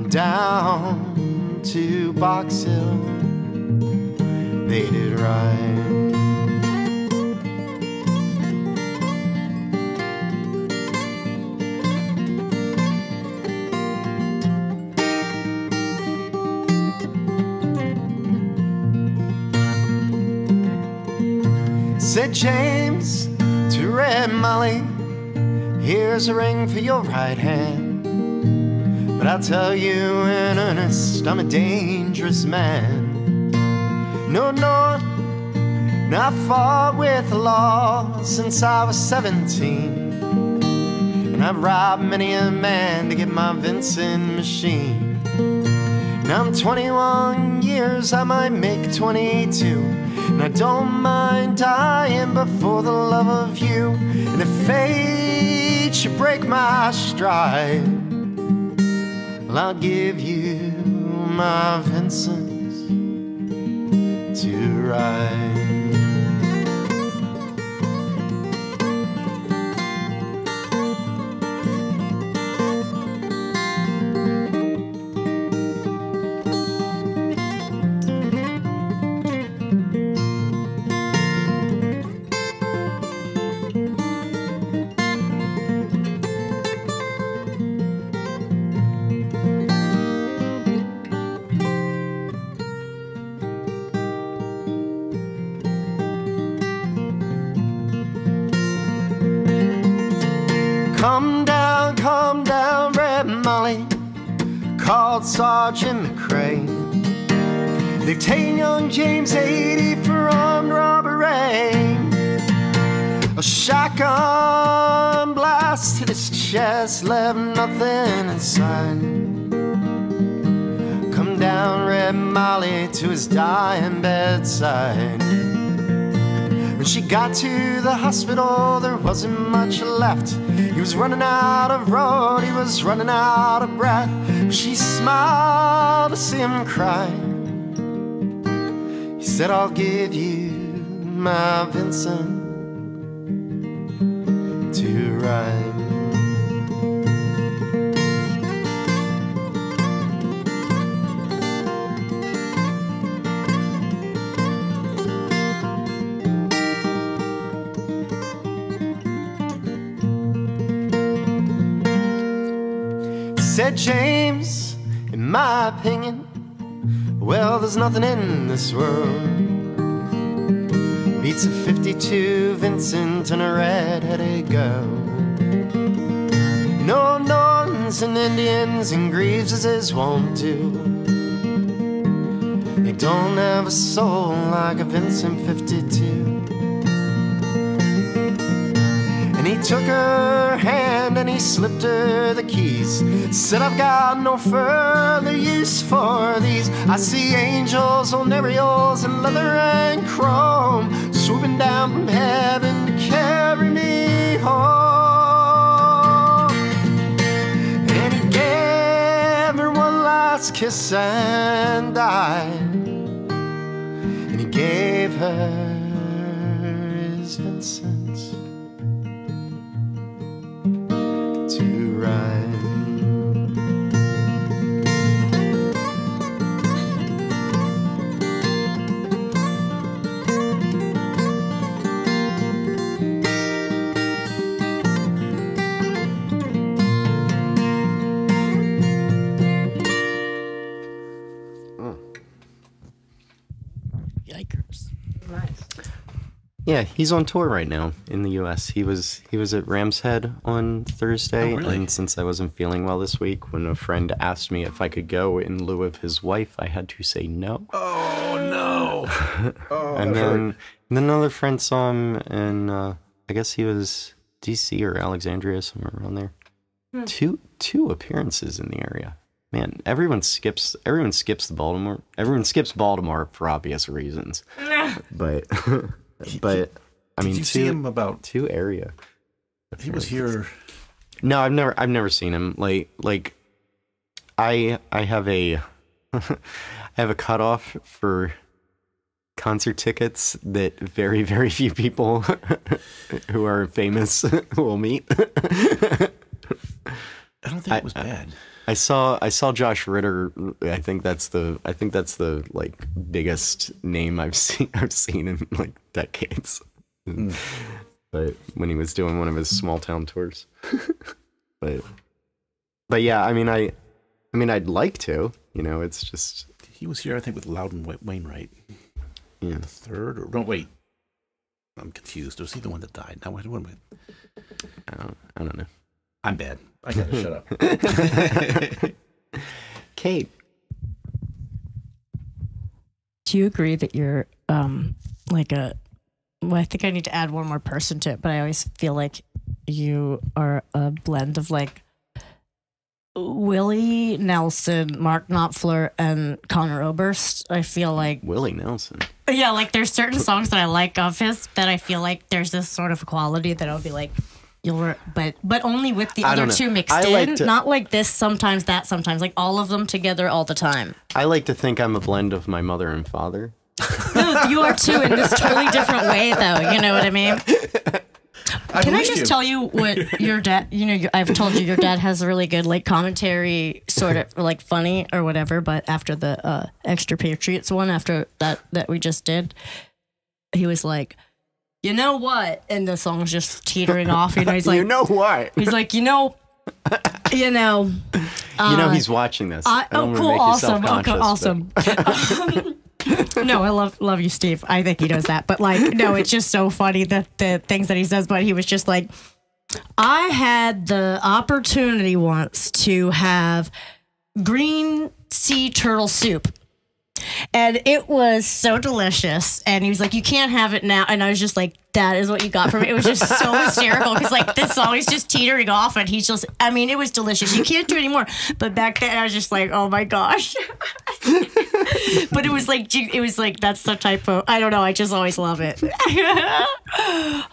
down to Box Hill. They did ride. Said James to Red Molly, Here's a ring for your right hand. But I'll tell you in earnest, I'm a dangerous man. No, I fought with the law since I was 17. And I've robbed many a man to get my Vincent machine. Now I'm 21 years, I might make 22. And I don't mind dying before the love of you. And if fate should break my stride, well, I'll give you my Vincent to ride. Come down, Red Molly, called Sergeant McCrae. They take young James 80 for armed robbery. A shotgun blast hit his chest, left nothing inside. Come down, Red Molly, to his dying bedside. When she got to the hospital, there wasn't much left. He was running out of road, he was running out of breath. She smiled to see him cry. He said, I'll give you my Vincent to ride. Said James, in my opinion, well, there's nothing in this world beats a 52 Vincent and a red-headed girl. No Nortons and Indians and Greaveses won't do. They don't have a soul like a Vincent 52. And he took her hand and he slipped her the keys. Said, I've got no further use for these. I see angels on aerials and leather and chrome, swooping down from heaven to carry me home. And he gave her one last kiss and died. And he gave her his Vincent to ride. Yikers. Nice. Yeah, he's on tour right now in the U.S. He was at Ram's Head on Thursday, Oh, really? and since I wasn't feeling well this week, when a friend asked me if I could go in lieu of his wife, I had to say no. Oh no! Oh, and then another friend saw him, and I guess he was D.C. or Alexandria, somewhere around there. Two appearances in the area. Man, everyone skips the Baltimore. Everyone skips Baltimore for obvious reasons. But I mean, did you see him about two area? He was here. No, I've never seen him. Like I have a I have a cutoff for concert tickets that very, very few people who are famous will meet. I don't think it was bad. I saw Josh Ritter. I think that's the like biggest name I've seen in like decades. But when he was doing one of his small town tours. but yeah, I mean I'd like to, it's just He was here, I think, with Loudon Wainwright. yeah. The third, or no, wait, I'm confused. Was he the one that died? No, what am I? I don't know. I'm bad. I gotta shut up. Kate. Do you agree that you're like a? Well, I think I need to add one more person to it, but I always feel like you are a blend of like Willie Nelson, Mark Knopfler, and Conor Oberst. I feel like Willie Nelson. Yeah, like there's certain songs that I like of his that I feel like there's this sort of quality that I'll be like, but only with the other two mixed in, not like this sometimes, that sometimes, like all of them together all the time. I like to think I'm a blend of my mother and father. No, you are too in this totally different way, though. You know what I mean? Can I just tell you what your dad? You know, I've told you your dad has a really good like commentary, sort of like funny or whatever. But after the Extirpatriots one, after that we just did, he was like, "You know what?" And the song was just teetering off. You know, he's like, "You know what?" He's like, you know. You know, he's watching this. Cool, awesome, okay, awesome. No, I love you, Steve. I think he knows that. But like, no, it's just so funny that the things that he says. But he was just like, I had the opportunity once to have green sea turtle soup. And it was so delicious. And he was like, you can't have it now. And I was just like, that is what you got from it. It was just so hysterical because like this song is just teetering off and he's just, I mean, it was delicious. You can't do it anymore. But back then I was just like, oh my gosh. But it was like, that's the type of, I don't know. I just always love it.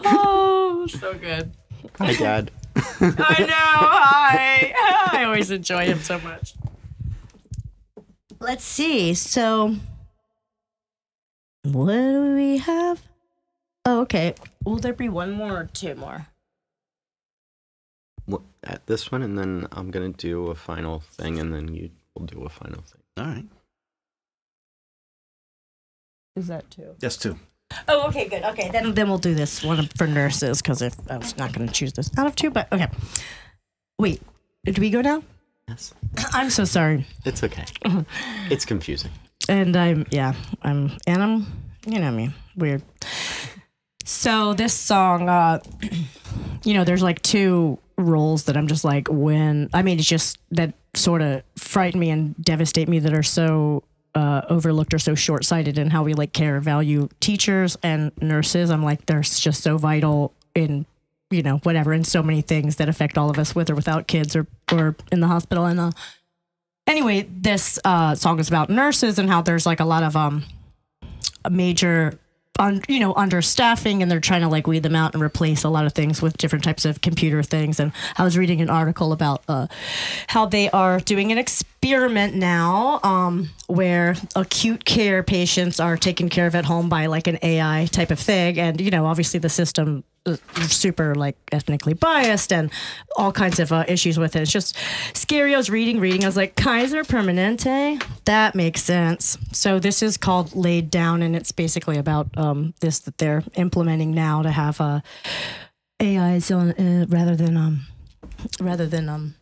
Oh, so good. Hi, Dad. I know. Hi. I always enjoy him so much. Let's see. So, what do we have? Oh, okay. Will there be one more or two more? Well, at this one, and then I'm going to do a final thing, and then you will do a final thing. All right. Is that two? Yes, two. Oh, okay, good. Okay, then we'll do this one for nurses, because if I was not going to choose this out of two, but okay. Wait, do we go now? Yes. I'm so sorry. It's okay. It's confusing. And I'm you know me, weird. So this song, you know, there's like two roles that I'm just like, it's just that sort of frighten me and devastate me that are so overlooked or so short-sighted in how we like care, value teachers and nurses. I'm like, they're just so vital in, you know, whatever, in so many things that affect all of us with or without kids or in the hospital. And anyway, this song is about nurses and how there's like a lot of a major understaffing, and they're trying to like weed them out and replace a lot of things with different types of computer things. And I was reading an article about how they are doing an experiment now where acute care patients are taken care of at home by like an AI type of thing. And, you know, obviously the system super like ethnically biased and all kinds of issues with it. It's just scary. I was reading. I was like, Kaiser Permanente? That makes sense. So this is called Laid Down, and it's basically about this that they're implementing now to have AIs on rather than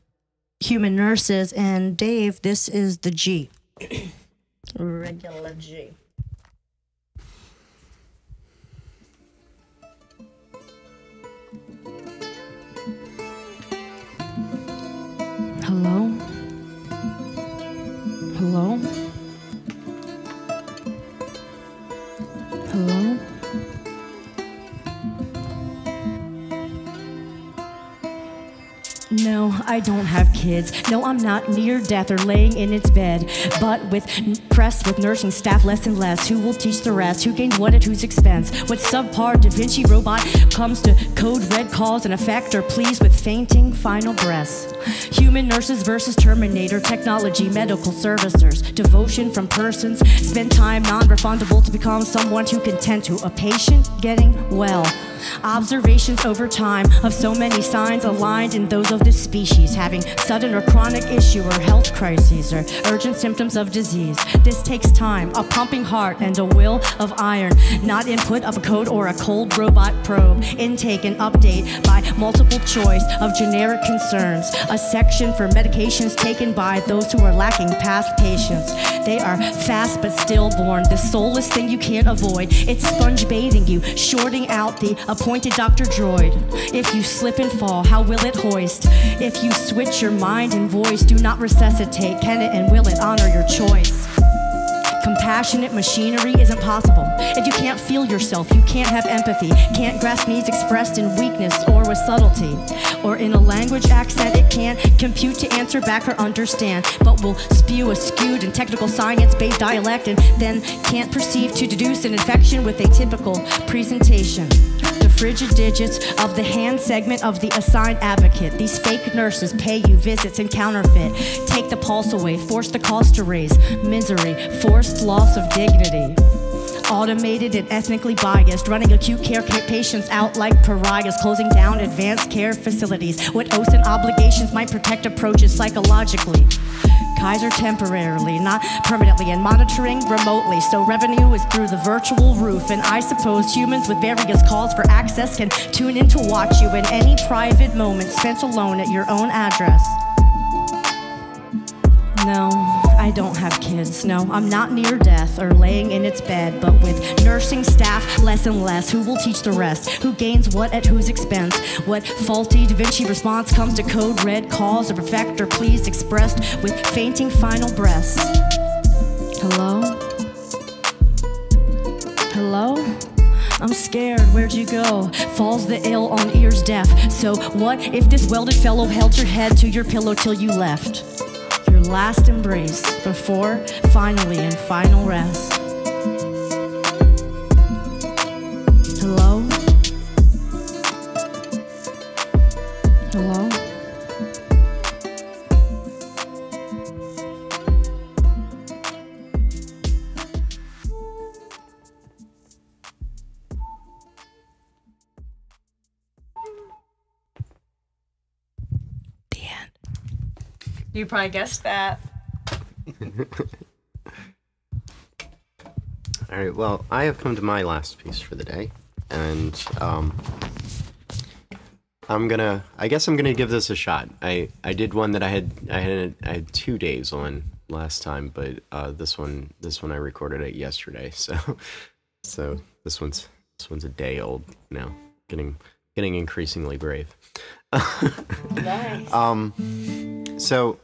human nurses. And Dave, this is the G. Regular G. Hello? Hello? Hello? No, I don't have kids. No, I'm not near death or laying in its bed. But pressed with nursing staff less and less. Who will teach the rest? Who gained what at whose expense? What subpar Da Vinci robot comes to code red calls and affect or please with fainting final breaths? Human nurses versus Terminator technology, medical servicers. Devotion from persons. Spend time non-refundable to become someone too content to a patient getting well. Observations over time of so many signs aligned in those of this species, having sudden or chronic issue or health crises or urgent symptoms of disease. This takes time, a pumping heart and a will of iron, not input of a code or a cold robot probe. Intake and update by multiple choice of generic concerns. A section for medications taken by those who are lacking past patients. They are fast but stillborn, this soulless thing you can't avoid. It's sponge bathing you, shorting out the appointed Dr. Droid. If you slip and fall, how will it hoist? If you switch your mind and voice, do not resuscitate. Can it and will it honor your choice? Compassionate machinery isn't possible. If you can't feel yourself, you can't have empathy. Can't grasp needs expressed in weakness or with subtlety. Or in a language accent it can't compute to answer back or understand, but will spew a skewed and technical science-based dialect and then can't perceive to deduce an infection with a typical presentation. The frigid digits of the hand segment of the assigned advocate. These fake nurses pay you visits and counterfeit. Take the pulse away, force the cost to raise. Misery, forced loss of dignity. Automated and ethnically biased, running acute care patients out like pariahs, closing down advanced care facilities. What oaths and obligations might protect approaches psychologically. Kaiser temporarily, not permanently, and monitoring remotely. So revenue is through the virtual roof. And I suppose humans with various calls for access can tune in to watch you in any private moment spent alone at your own address. No, I don't have kids. No, I'm not near death or laying in its bed, but with nursing staff less and less. Who will teach the rest? Who gains what at whose expense? What faulty Da Vinci response comes to code red calls or perfect or pleased expressed with fainting final breaths? Hello? Hello? I'm scared, where'd you go? Falls the ill on ears deaf. So what if this welded fellow held your head to your pillow till you left? Your last embrace before finally in final rest. Hello? Hello? You probably guessed that. All right, well, I have come to my last piece for the day, and I guess I'm gonna give this a shot. I did one that I had 2 days on last time, but this one I recorded it yesterday, so this one's a day old now, getting increasingly brave. Nice. So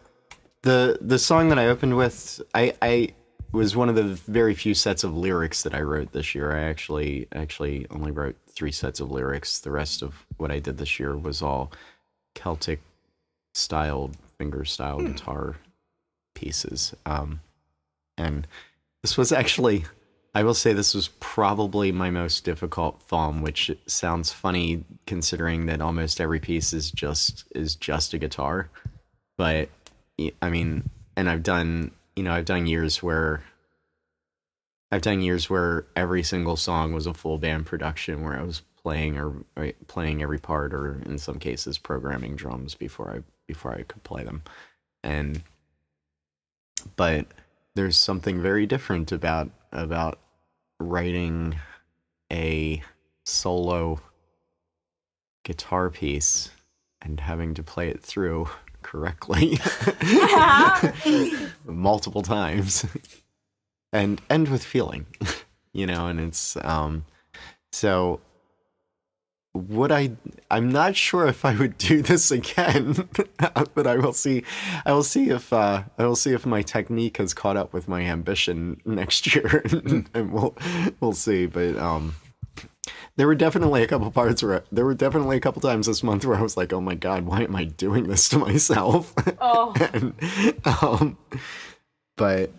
the song that I opened with, I was one of the very few sets of lyrics that I wrote this year. I actually only wrote 3 sets of lyrics. The rest of what I did this year was all Celtic styled, finger style guitar pieces. And this was actually, I will say this was probably my most difficult FAWM, which sounds funny considering that almost every piece is just a guitar. But I mean, and I've done years where every single song was a full band production where I was playing every part, or in some cases programming drums before I could play them. But there's something very different about writing a solo guitar piece and having to play it through correctly multiple times and end with feeling, and it's so I'm not sure if I would do this again, but I will see if my technique has caught up with my ambition next year, and we'll see. But there were definitely a couple times this month where I was like, oh my God, why am I doing this to myself? Oh. But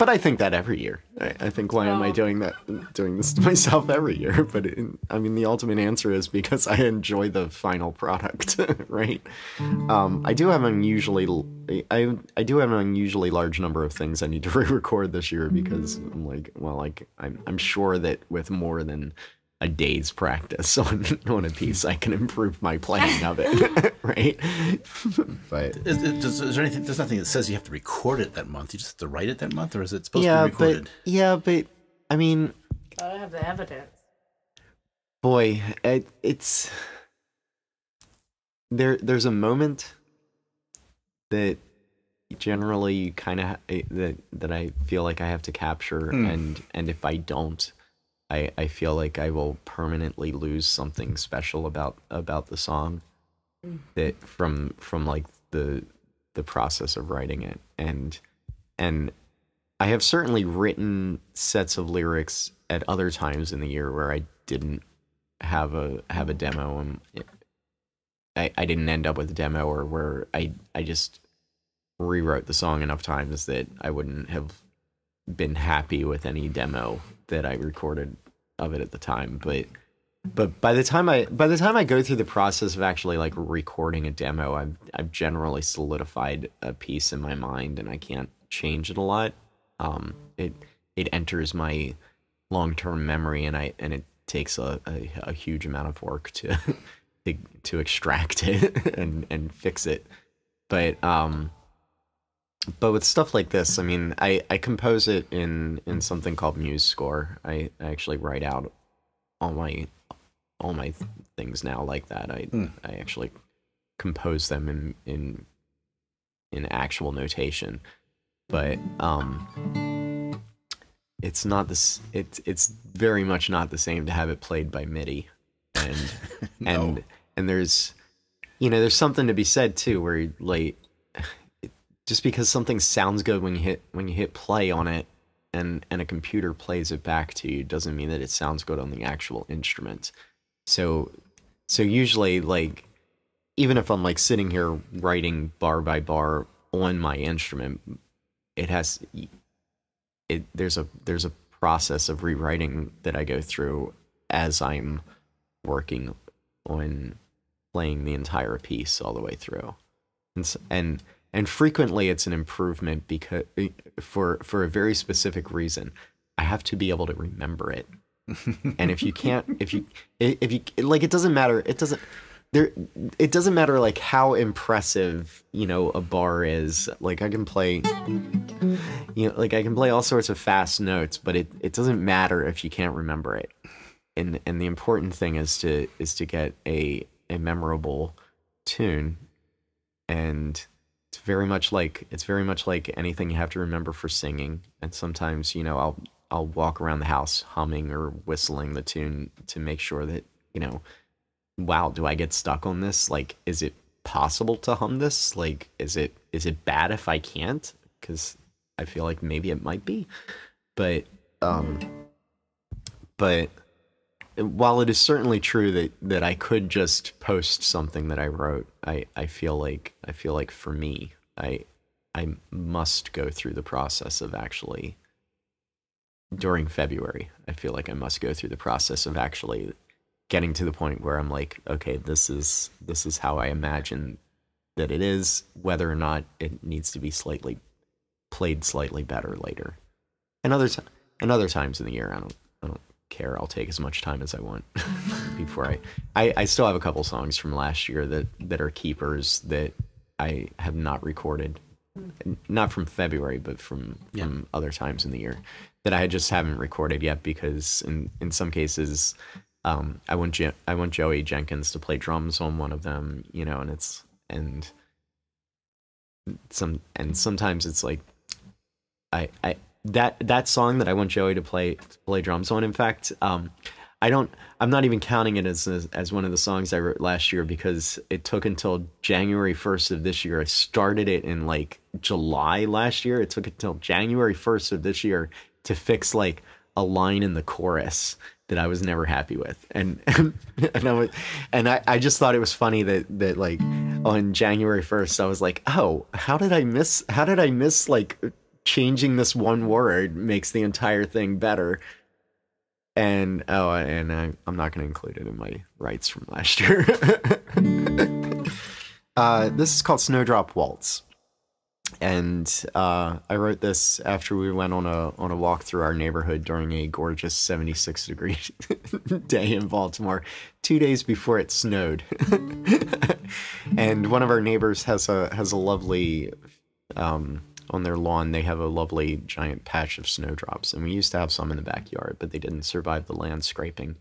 I think that every year. I think, why am I doing this to myself every year? But the ultimate answer is because I enjoy the final product, right? I do have an unusually large number of things I need to re-record this year, because I'm sure that with more than a day's practice on a piece, I can improve my playing of it, right? But is there anything? There's nothing that says you have to record it that month. You just have to write it that month, or is it supposed to be recorded? But I mean, I don't have the evidence. Boy, it's there's a moment that generally you kind of that I feel like I have to capture, and if I don't, I feel like I will permanently lose something special about the song, that from like the process of writing it. And I have certainly written sets of lyrics at other times in the year where I didn't have a demo, and I didn't end up with a demo, or where I just rewrote the song enough times that I wouldn't have been happy with any demo that I recorded of it at the time. But by the time I go through the process of actually like recording a demo, I've generally solidified a piece in my mind, and I can't change it a lot. It enters my long-term memory, and it takes a huge amount of work to extract it and fix it. But with stuff like this, I mean, I compose it in something called Muse Score. I actually write out all my things now like that. I actually compose them in actual notation. But it's not this. It's very much not the same to have it played by MIDI, and No. and there's something to be said too, where like, just because something sounds good when you hit play on it, and a computer plays it back to you, doesn't mean that it sounds good on the actual instrument. So usually, like, even if I'm like sitting here writing bar by bar on my instrument, there's a process of rewriting that I go through as I'm working on playing the entire piece all the way through, and frequently it's an improvement, because for a very specific reason. I have to be able to remember it. And if you like, it doesn't matter like how impressive a bar is. Like, I can play all sorts of fast notes, but it doesn't matter if you can't remember it. And the important thing is to get a memorable tune. And it's very much like anything you have to remember for singing. And sometimes I'll walk around the house humming or whistling the tune to make sure that, wow, do I get stuck on this? Like, is it possible to hum this? Like, is it bad if I can't? Because I feel like maybe it might be. But while it is certainly true that I could just post something that I wrote, I feel like for me, I must go through the process of actually, during February, I feel like I must go through the process of actually getting to the point where I'm like, okay, this is how I imagine that it is, whether or not it needs to be played slightly better later. And other times in the year, I don't care. I'll take as much time as I want before I still have a couple songs from last year that are keepers that I have not recorded, not from February, but from other times in the year, that I just haven't recorded yet, because in some cases, I want Joey Jenkins to play drums on one of them, and sometimes it's like that song that I want Joey to play drums on. In fact, I'm not even counting it as one of the songs I wrote last year, because it took until January 1st of this year. I started it in like July last year. It took until January 1st of this year to fix like a line in the chorus that I was never happy with. And I just thought it was funny that like on January 1st, I was like, oh, how did I miss like changing this one word makes the entire thing better. And I'm not going to include it in my writes from last year. This is called Snowdrop Waltz. And I wrote this after we went on a walk through our neighborhood during a gorgeous 76-degree day in Baltimore, 2 days before it snowed. And one of our neighbors has a lovely, on their lawn, they have a lovely giant patch of snowdrops. And we used to have some in the backyard, but they didn't survive the land scraping.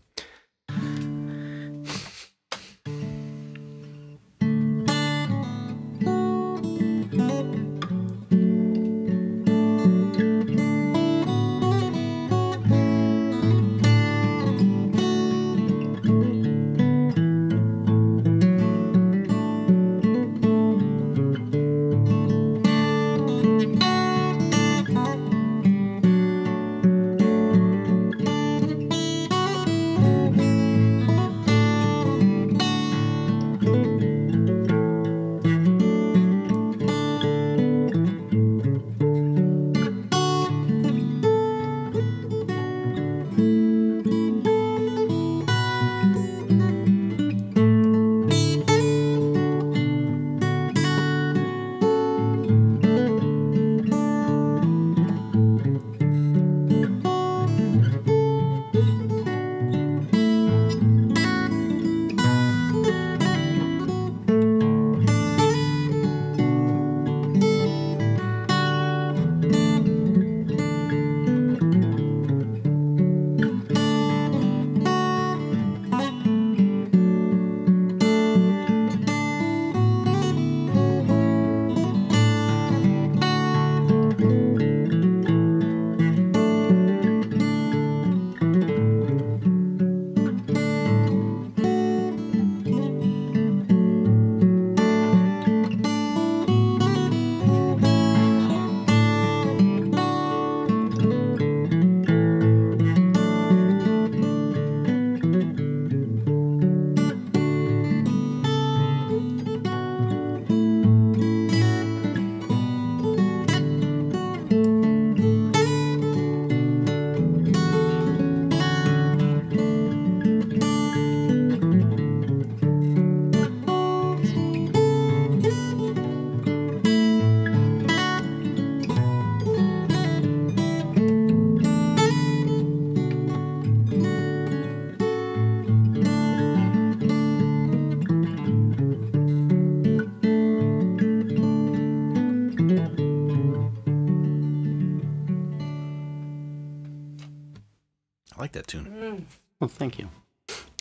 I like that tune. Well, thank you.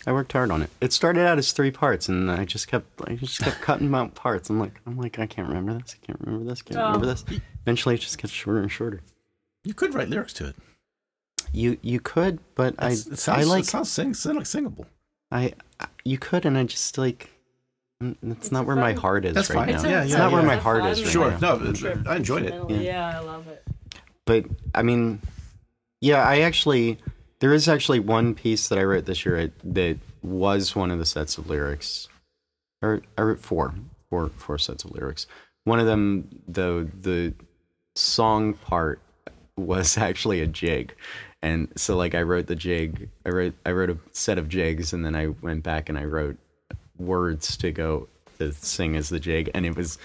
I worked hard on it. It started out as 3 parts, and I just kept cutting out parts. I'm like, I can't remember this. I can't remember this. Can't remember this. Eventually, it just gets shorter and shorter. You could write lyrics to it. You could, but it sounds singable. You could, and I just like. It's not where my heart is That's right fine. now. It's not where my heart is right sure. now. No, I enjoyed it. Yeah, I love it. But I mean, there is actually one piece that I wrote this year that was one of the sets of lyrics. Or I wrote four sets of lyrics. One of them, though, the song part was actually a jig. And so like I wrote the jig, I wrote a set of jigs, and then I went back and I wrote words to sing as the jig, and it was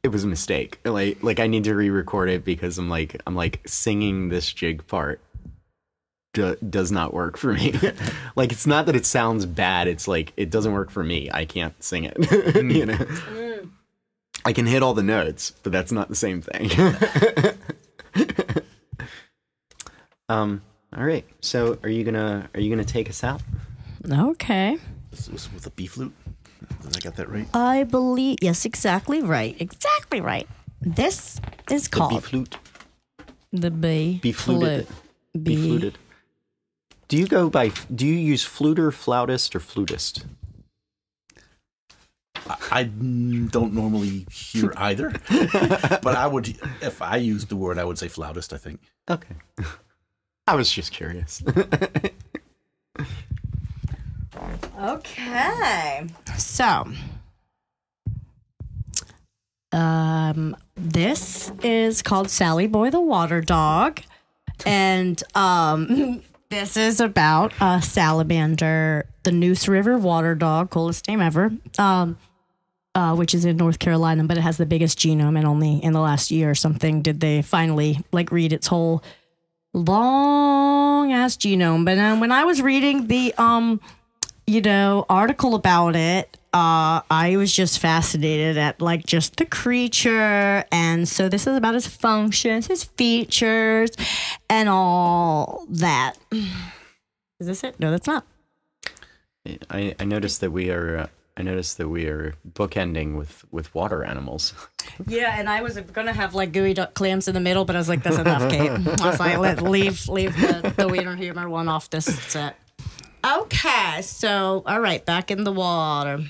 a mistake. Like I need to re-record it because I'm like singing this jig part does not work for me. Like, it's not that it sounds bad, it's like it doesn't work for me. I can't sing it. You know, I can hit all the notes, but that's not the same thing. All right, so are you gonna take us out? Okay. This was with a B flute. Did I get that right? I believe, yes, exactly right. Exactly right. This is called the B flute. The B fluted. flute. B fluted. Do you use fluter, flautist, or flutist? I don't normally hear either, but I would, if I used the word, I would say flautist, I think. Okay. I was just curious. Okay. So, this is called Sallyboy the Waterdog, and this is about a salamander, the Neuse River Waterdog, coolest name ever, which is in North Carolina, but it has the biggest genome, and only in the last year or something did they finally read its whole long ass genome. But when I was reading the article about it, I was just fascinated at just the creature. And so this is about his functions, his features, and all that. Is this it? No, that's not. I noticed that we are bookending with water animals. Yeah, and I was gonna have gooey duck clams in the middle, but I was like, that's enough, Kate. I was like, leave the wiener humor one off this set. Okay, so all right, back in the water.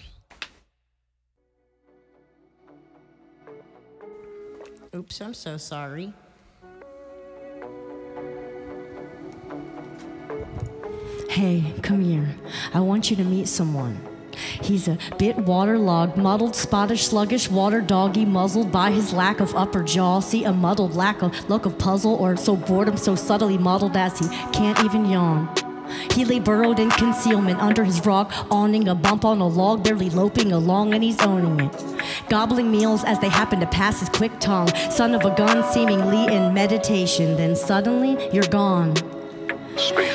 Oops, I'm so sorry. Hey, come here. I want you to meet someone. He's a bit waterlogged, muddled, spottish, sluggish, water doggy, muzzled by his lack of upper jaw. See, a muddled look of puzzle, or so boredom so subtly muddled as he can't even yawn. He lay burrowed in concealment under his rock awning, a bump on a log, barely loping along, and he's owning it. Gobbling meals as they happen to pass his quick tongue, son of a gun seemingly in meditation, then suddenly you're gone.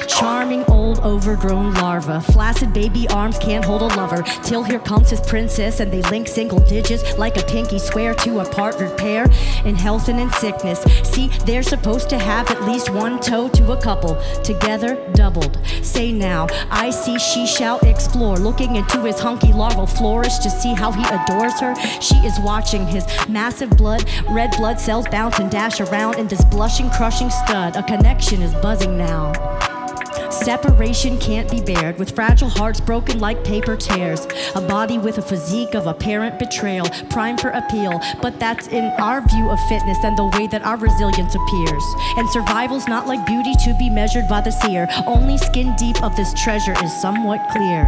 Charming old overgrown larva, flaccid baby arms can't hold a lover, till here comes his princess and they link single digits like a pinky swear to a partnered pair in health and in sickness. See, they're supposed to have at least one toe to a couple, together doubled. Say now, I see she shall explore, looking into his hunky larval flourish to see how he adores her. She is watching his massive red blood cells bounce and dash around in this blushing, crushing stud. A connection is buzzing now. Separation can't be bared, with fragile hearts broken like paper tears. A body with a physique of apparent betrayal, primed for appeal, but that's in our view of fitness and the way that our resilience appears. And survival's not like beauty to be measured by the seer. Only skin deep of this treasure is somewhat clear.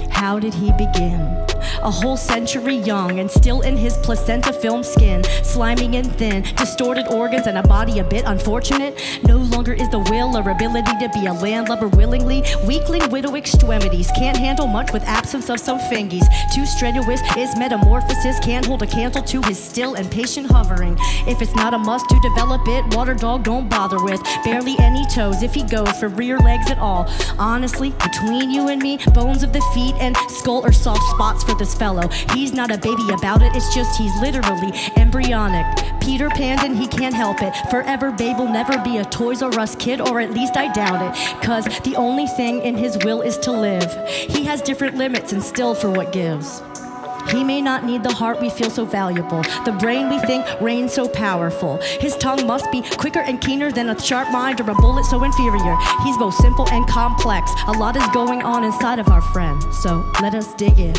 How did he begin? A whole century young and still in his placenta film skin, sliming and thin, distorted organs and a body a bit unfortunate. No longer is the will or ability to be a landlubber willingly. Weakling widow extremities, can't handle much with absence of some fingies. Too strenuous is metamorphosis, can't hold a candle to his still and patient hovering. If it's not a must to develop it, Waterdog don't bother with barely any toes if he goes for rear legs at all. Honestly, between you and me, bones of the feet and skull are soft spots for for this fellow. He's not a baby about it, it's just he's literally embryonic. Peter Pan and he can't help it. Forever Babe will never be a Toys R Us kid, or at least I doubt it. Cause the only thing in his will is to live. He has different limits and still for what gives. He may not need the heart we feel so valuable, the brain we think reigns so powerful. His tongue must be quicker and keener than a sharp mind or a bullet so inferior. He's both simple and complex. A lot is going on inside of our friend, so let us dig in.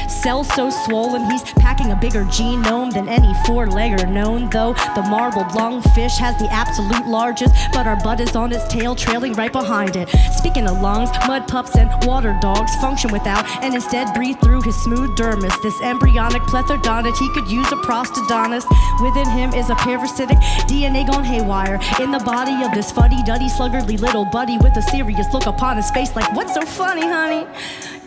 Cells so swollen, he's packing a bigger genome than any four-legger known. Though the marbled lungfish has the absolute largest, but our butt is on its tail, trailing right behind it. Speaking of lungs, mud pups and water dogs function without and instead breathe through his smooth dermis. This embryonic plethydonid, he could use a prostodontist. Within him is a parasitic DNA gone haywire in the body of this fuddy-duddy, sluggardly little buddy with a serious look upon his face like, what's so funny, honey?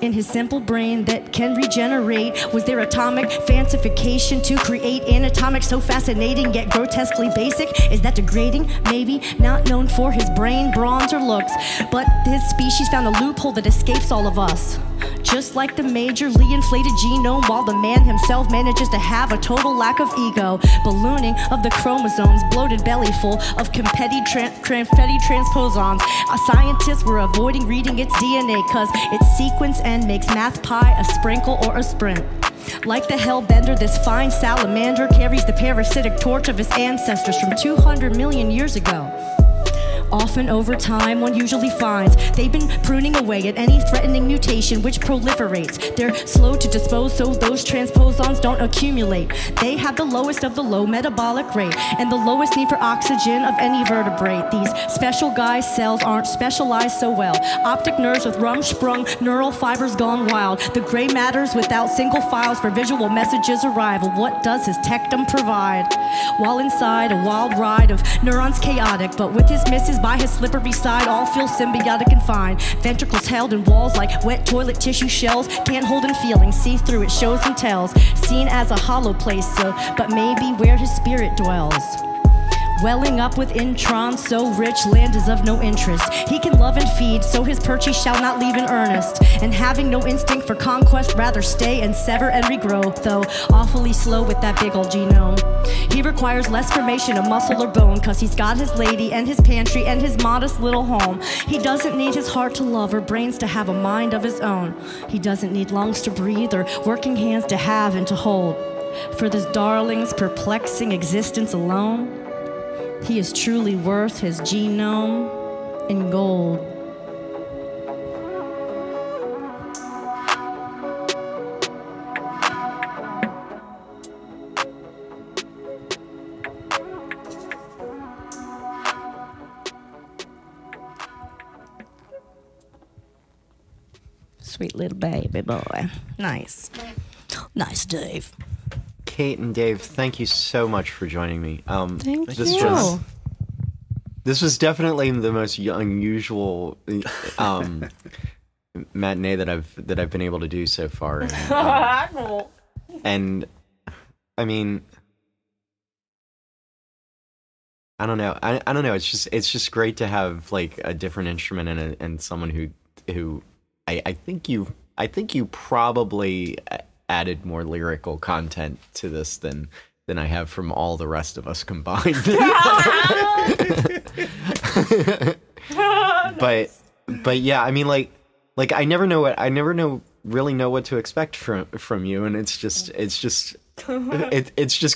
In his simple brain that can regenerate, was there atomic fancification to create anatomic so fascinating yet grotesquely basic? Is that degrading? Maybe. Not known for his brain, bronze, or looks, but his species found a loophole that escapes all of us. Just like the majorly inflated genome, while the man himself manages to have a total lack of ego. Ballooning of the chromosomes, bloated belly full of confetti transposons. Scientists were avoiding reading its DNA cause its sequence and makes math pi a sprinkle or a sprint. Like the hellbender, this fine salamander carries the parasitic torch of his ancestors from 200 million years ago. Often over time, one usually finds they've been pruning away at any threatening mutation which proliferates. They're slow to dispose so those transposons don't accumulate. They have the lowest of the low metabolic rate and the lowest need for oxygen of any vertebrate. These special guy cells aren't specialized so well. Optic nerves with rumsprung neural fibers gone wild. The gray matters without single files for visual messages arrival. What does his tectum provide? While inside a wild ride of neurons chaotic, but with his misses by his slippery side, all feel symbiotic and fine. Ventricles held in walls like wet toilet tissue shells. Can't hold in feelings, see through it, shows and tells. Seen as a hollow place, so, but maybe where his spirit dwells. Welling up with introns so rich, land is of no interest. He can love and feed, so his perch he shall not leave in earnest. And having no instinct for conquest, rather stay and sever and regrow, though awfully slow with that big old genome. He requires less formation of muscle or bone, cause he's got his lady and his pantry and his modest little home. He doesn't need his heart to love or brains to have a mind of his own. He doesn't need lungs to breathe or working hands to have and to hold. For this darling's perplexing existence alone, he is truly worth his genome in gold. Sweet little baby boy. Nice. Nice, Dave. Kate and Dave, thank you so much for joining me. Thank this you. This was definitely the most unusual matinee that I've been able to do so far. And I mean, I don't know. I don't know. It's just great to have like a different instrument and someone who I think you probably added more lyrical content to this than I have from all the rest of us combined. But yeah, I mean like I never really know what to expect from you, and it's just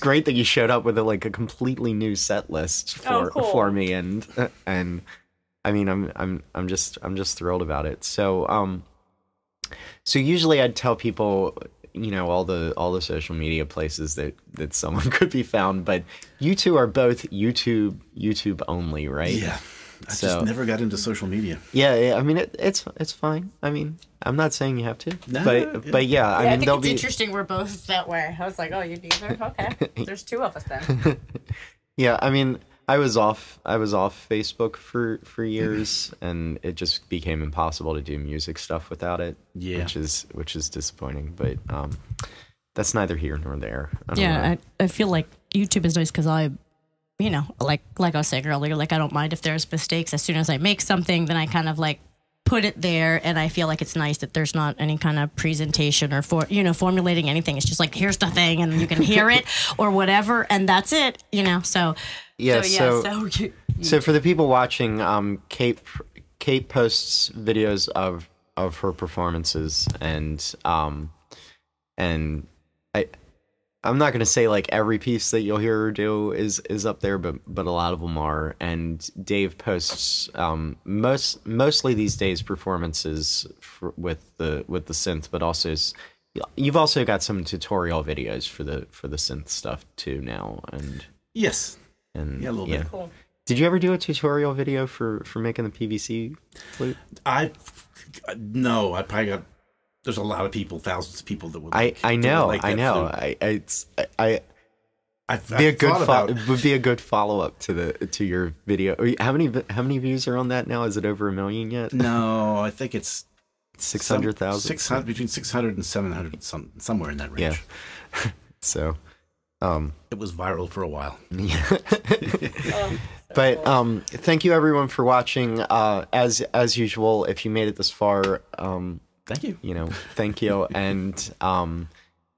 great that you showed up with a completely new set list for me, and I mean I'm just thrilled about it. So usually I'd tell people, all the social media places that someone could be found, but you two are both YouTube only, right? Yeah. I just never got into social media. Yeah, I mean it's fine. I mean, I'm not saying you have to, no, but yeah, I mean, think it's interesting we're both that way. I was like, oh, you neither? Okay, there's two of us then. Yeah, I mean, I was off Facebook for years, and it just became impossible to do music stuff without it. Yeah, which is disappointing, but that's neither here nor there. I feel like YouTube is nice because I, like I was saying earlier, like I don't mind if there's mistakes. As soon as I make something, then I kind of put it there, and I feel like it's nice that there's not any kind of presentation or formulating anything. It's just like, here's the thing, and you can hear it or whatever, and that's it. So for the people watching, Kate posts videos of her performances, and I'm not gonna say like every piece that you'll hear her do is up there, but a lot of them are. And Dave posts mostly these days performances with the synth, but also you've also got some tutorial videos for the synth stuff too now. And yes, and a little bit. Cool. Did you ever do a tutorial video for making the PVC flute? No, I probably got. There's a lot of people, thousands of people that would. I know. It would be a good follow up to your video. How many views are on that now? Is it over 1 million yet? No, I think it's 600,000. 600, between 600 and 700, somewhere in that range. Yeah. So, it was viral for a while. Yeah. But thank you everyone for watching. As usual, if you made it this far, thank you. Thank you. And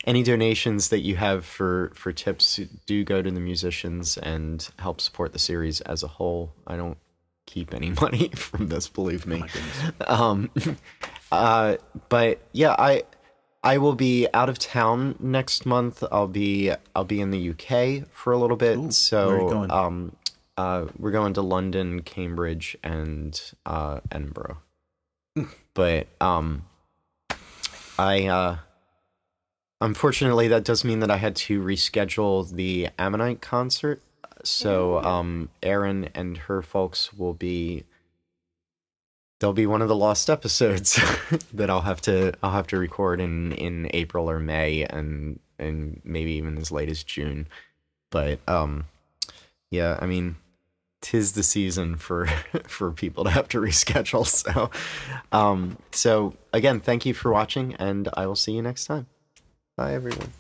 any donations that you have for tips do go to the musicians and help support the series as a whole. I don't keep any money from this, believe me. Oh, but yeah, I will be out of town next month. I'll be in the UK for a little bit. Ooh, so where are you going? We're going to London, Cambridge, and Edinburgh. But unfortunately, that does mean that I had to reschedule the Ammonite concert. So Erin and her folks they'll be one of the lost episodes that I'll have to record in April or May, and maybe even as late as June. But yeah, I mean, 'tis the season for people to have to reschedule. So again, thank you for watching, and I will see you next time. Bye, everyone.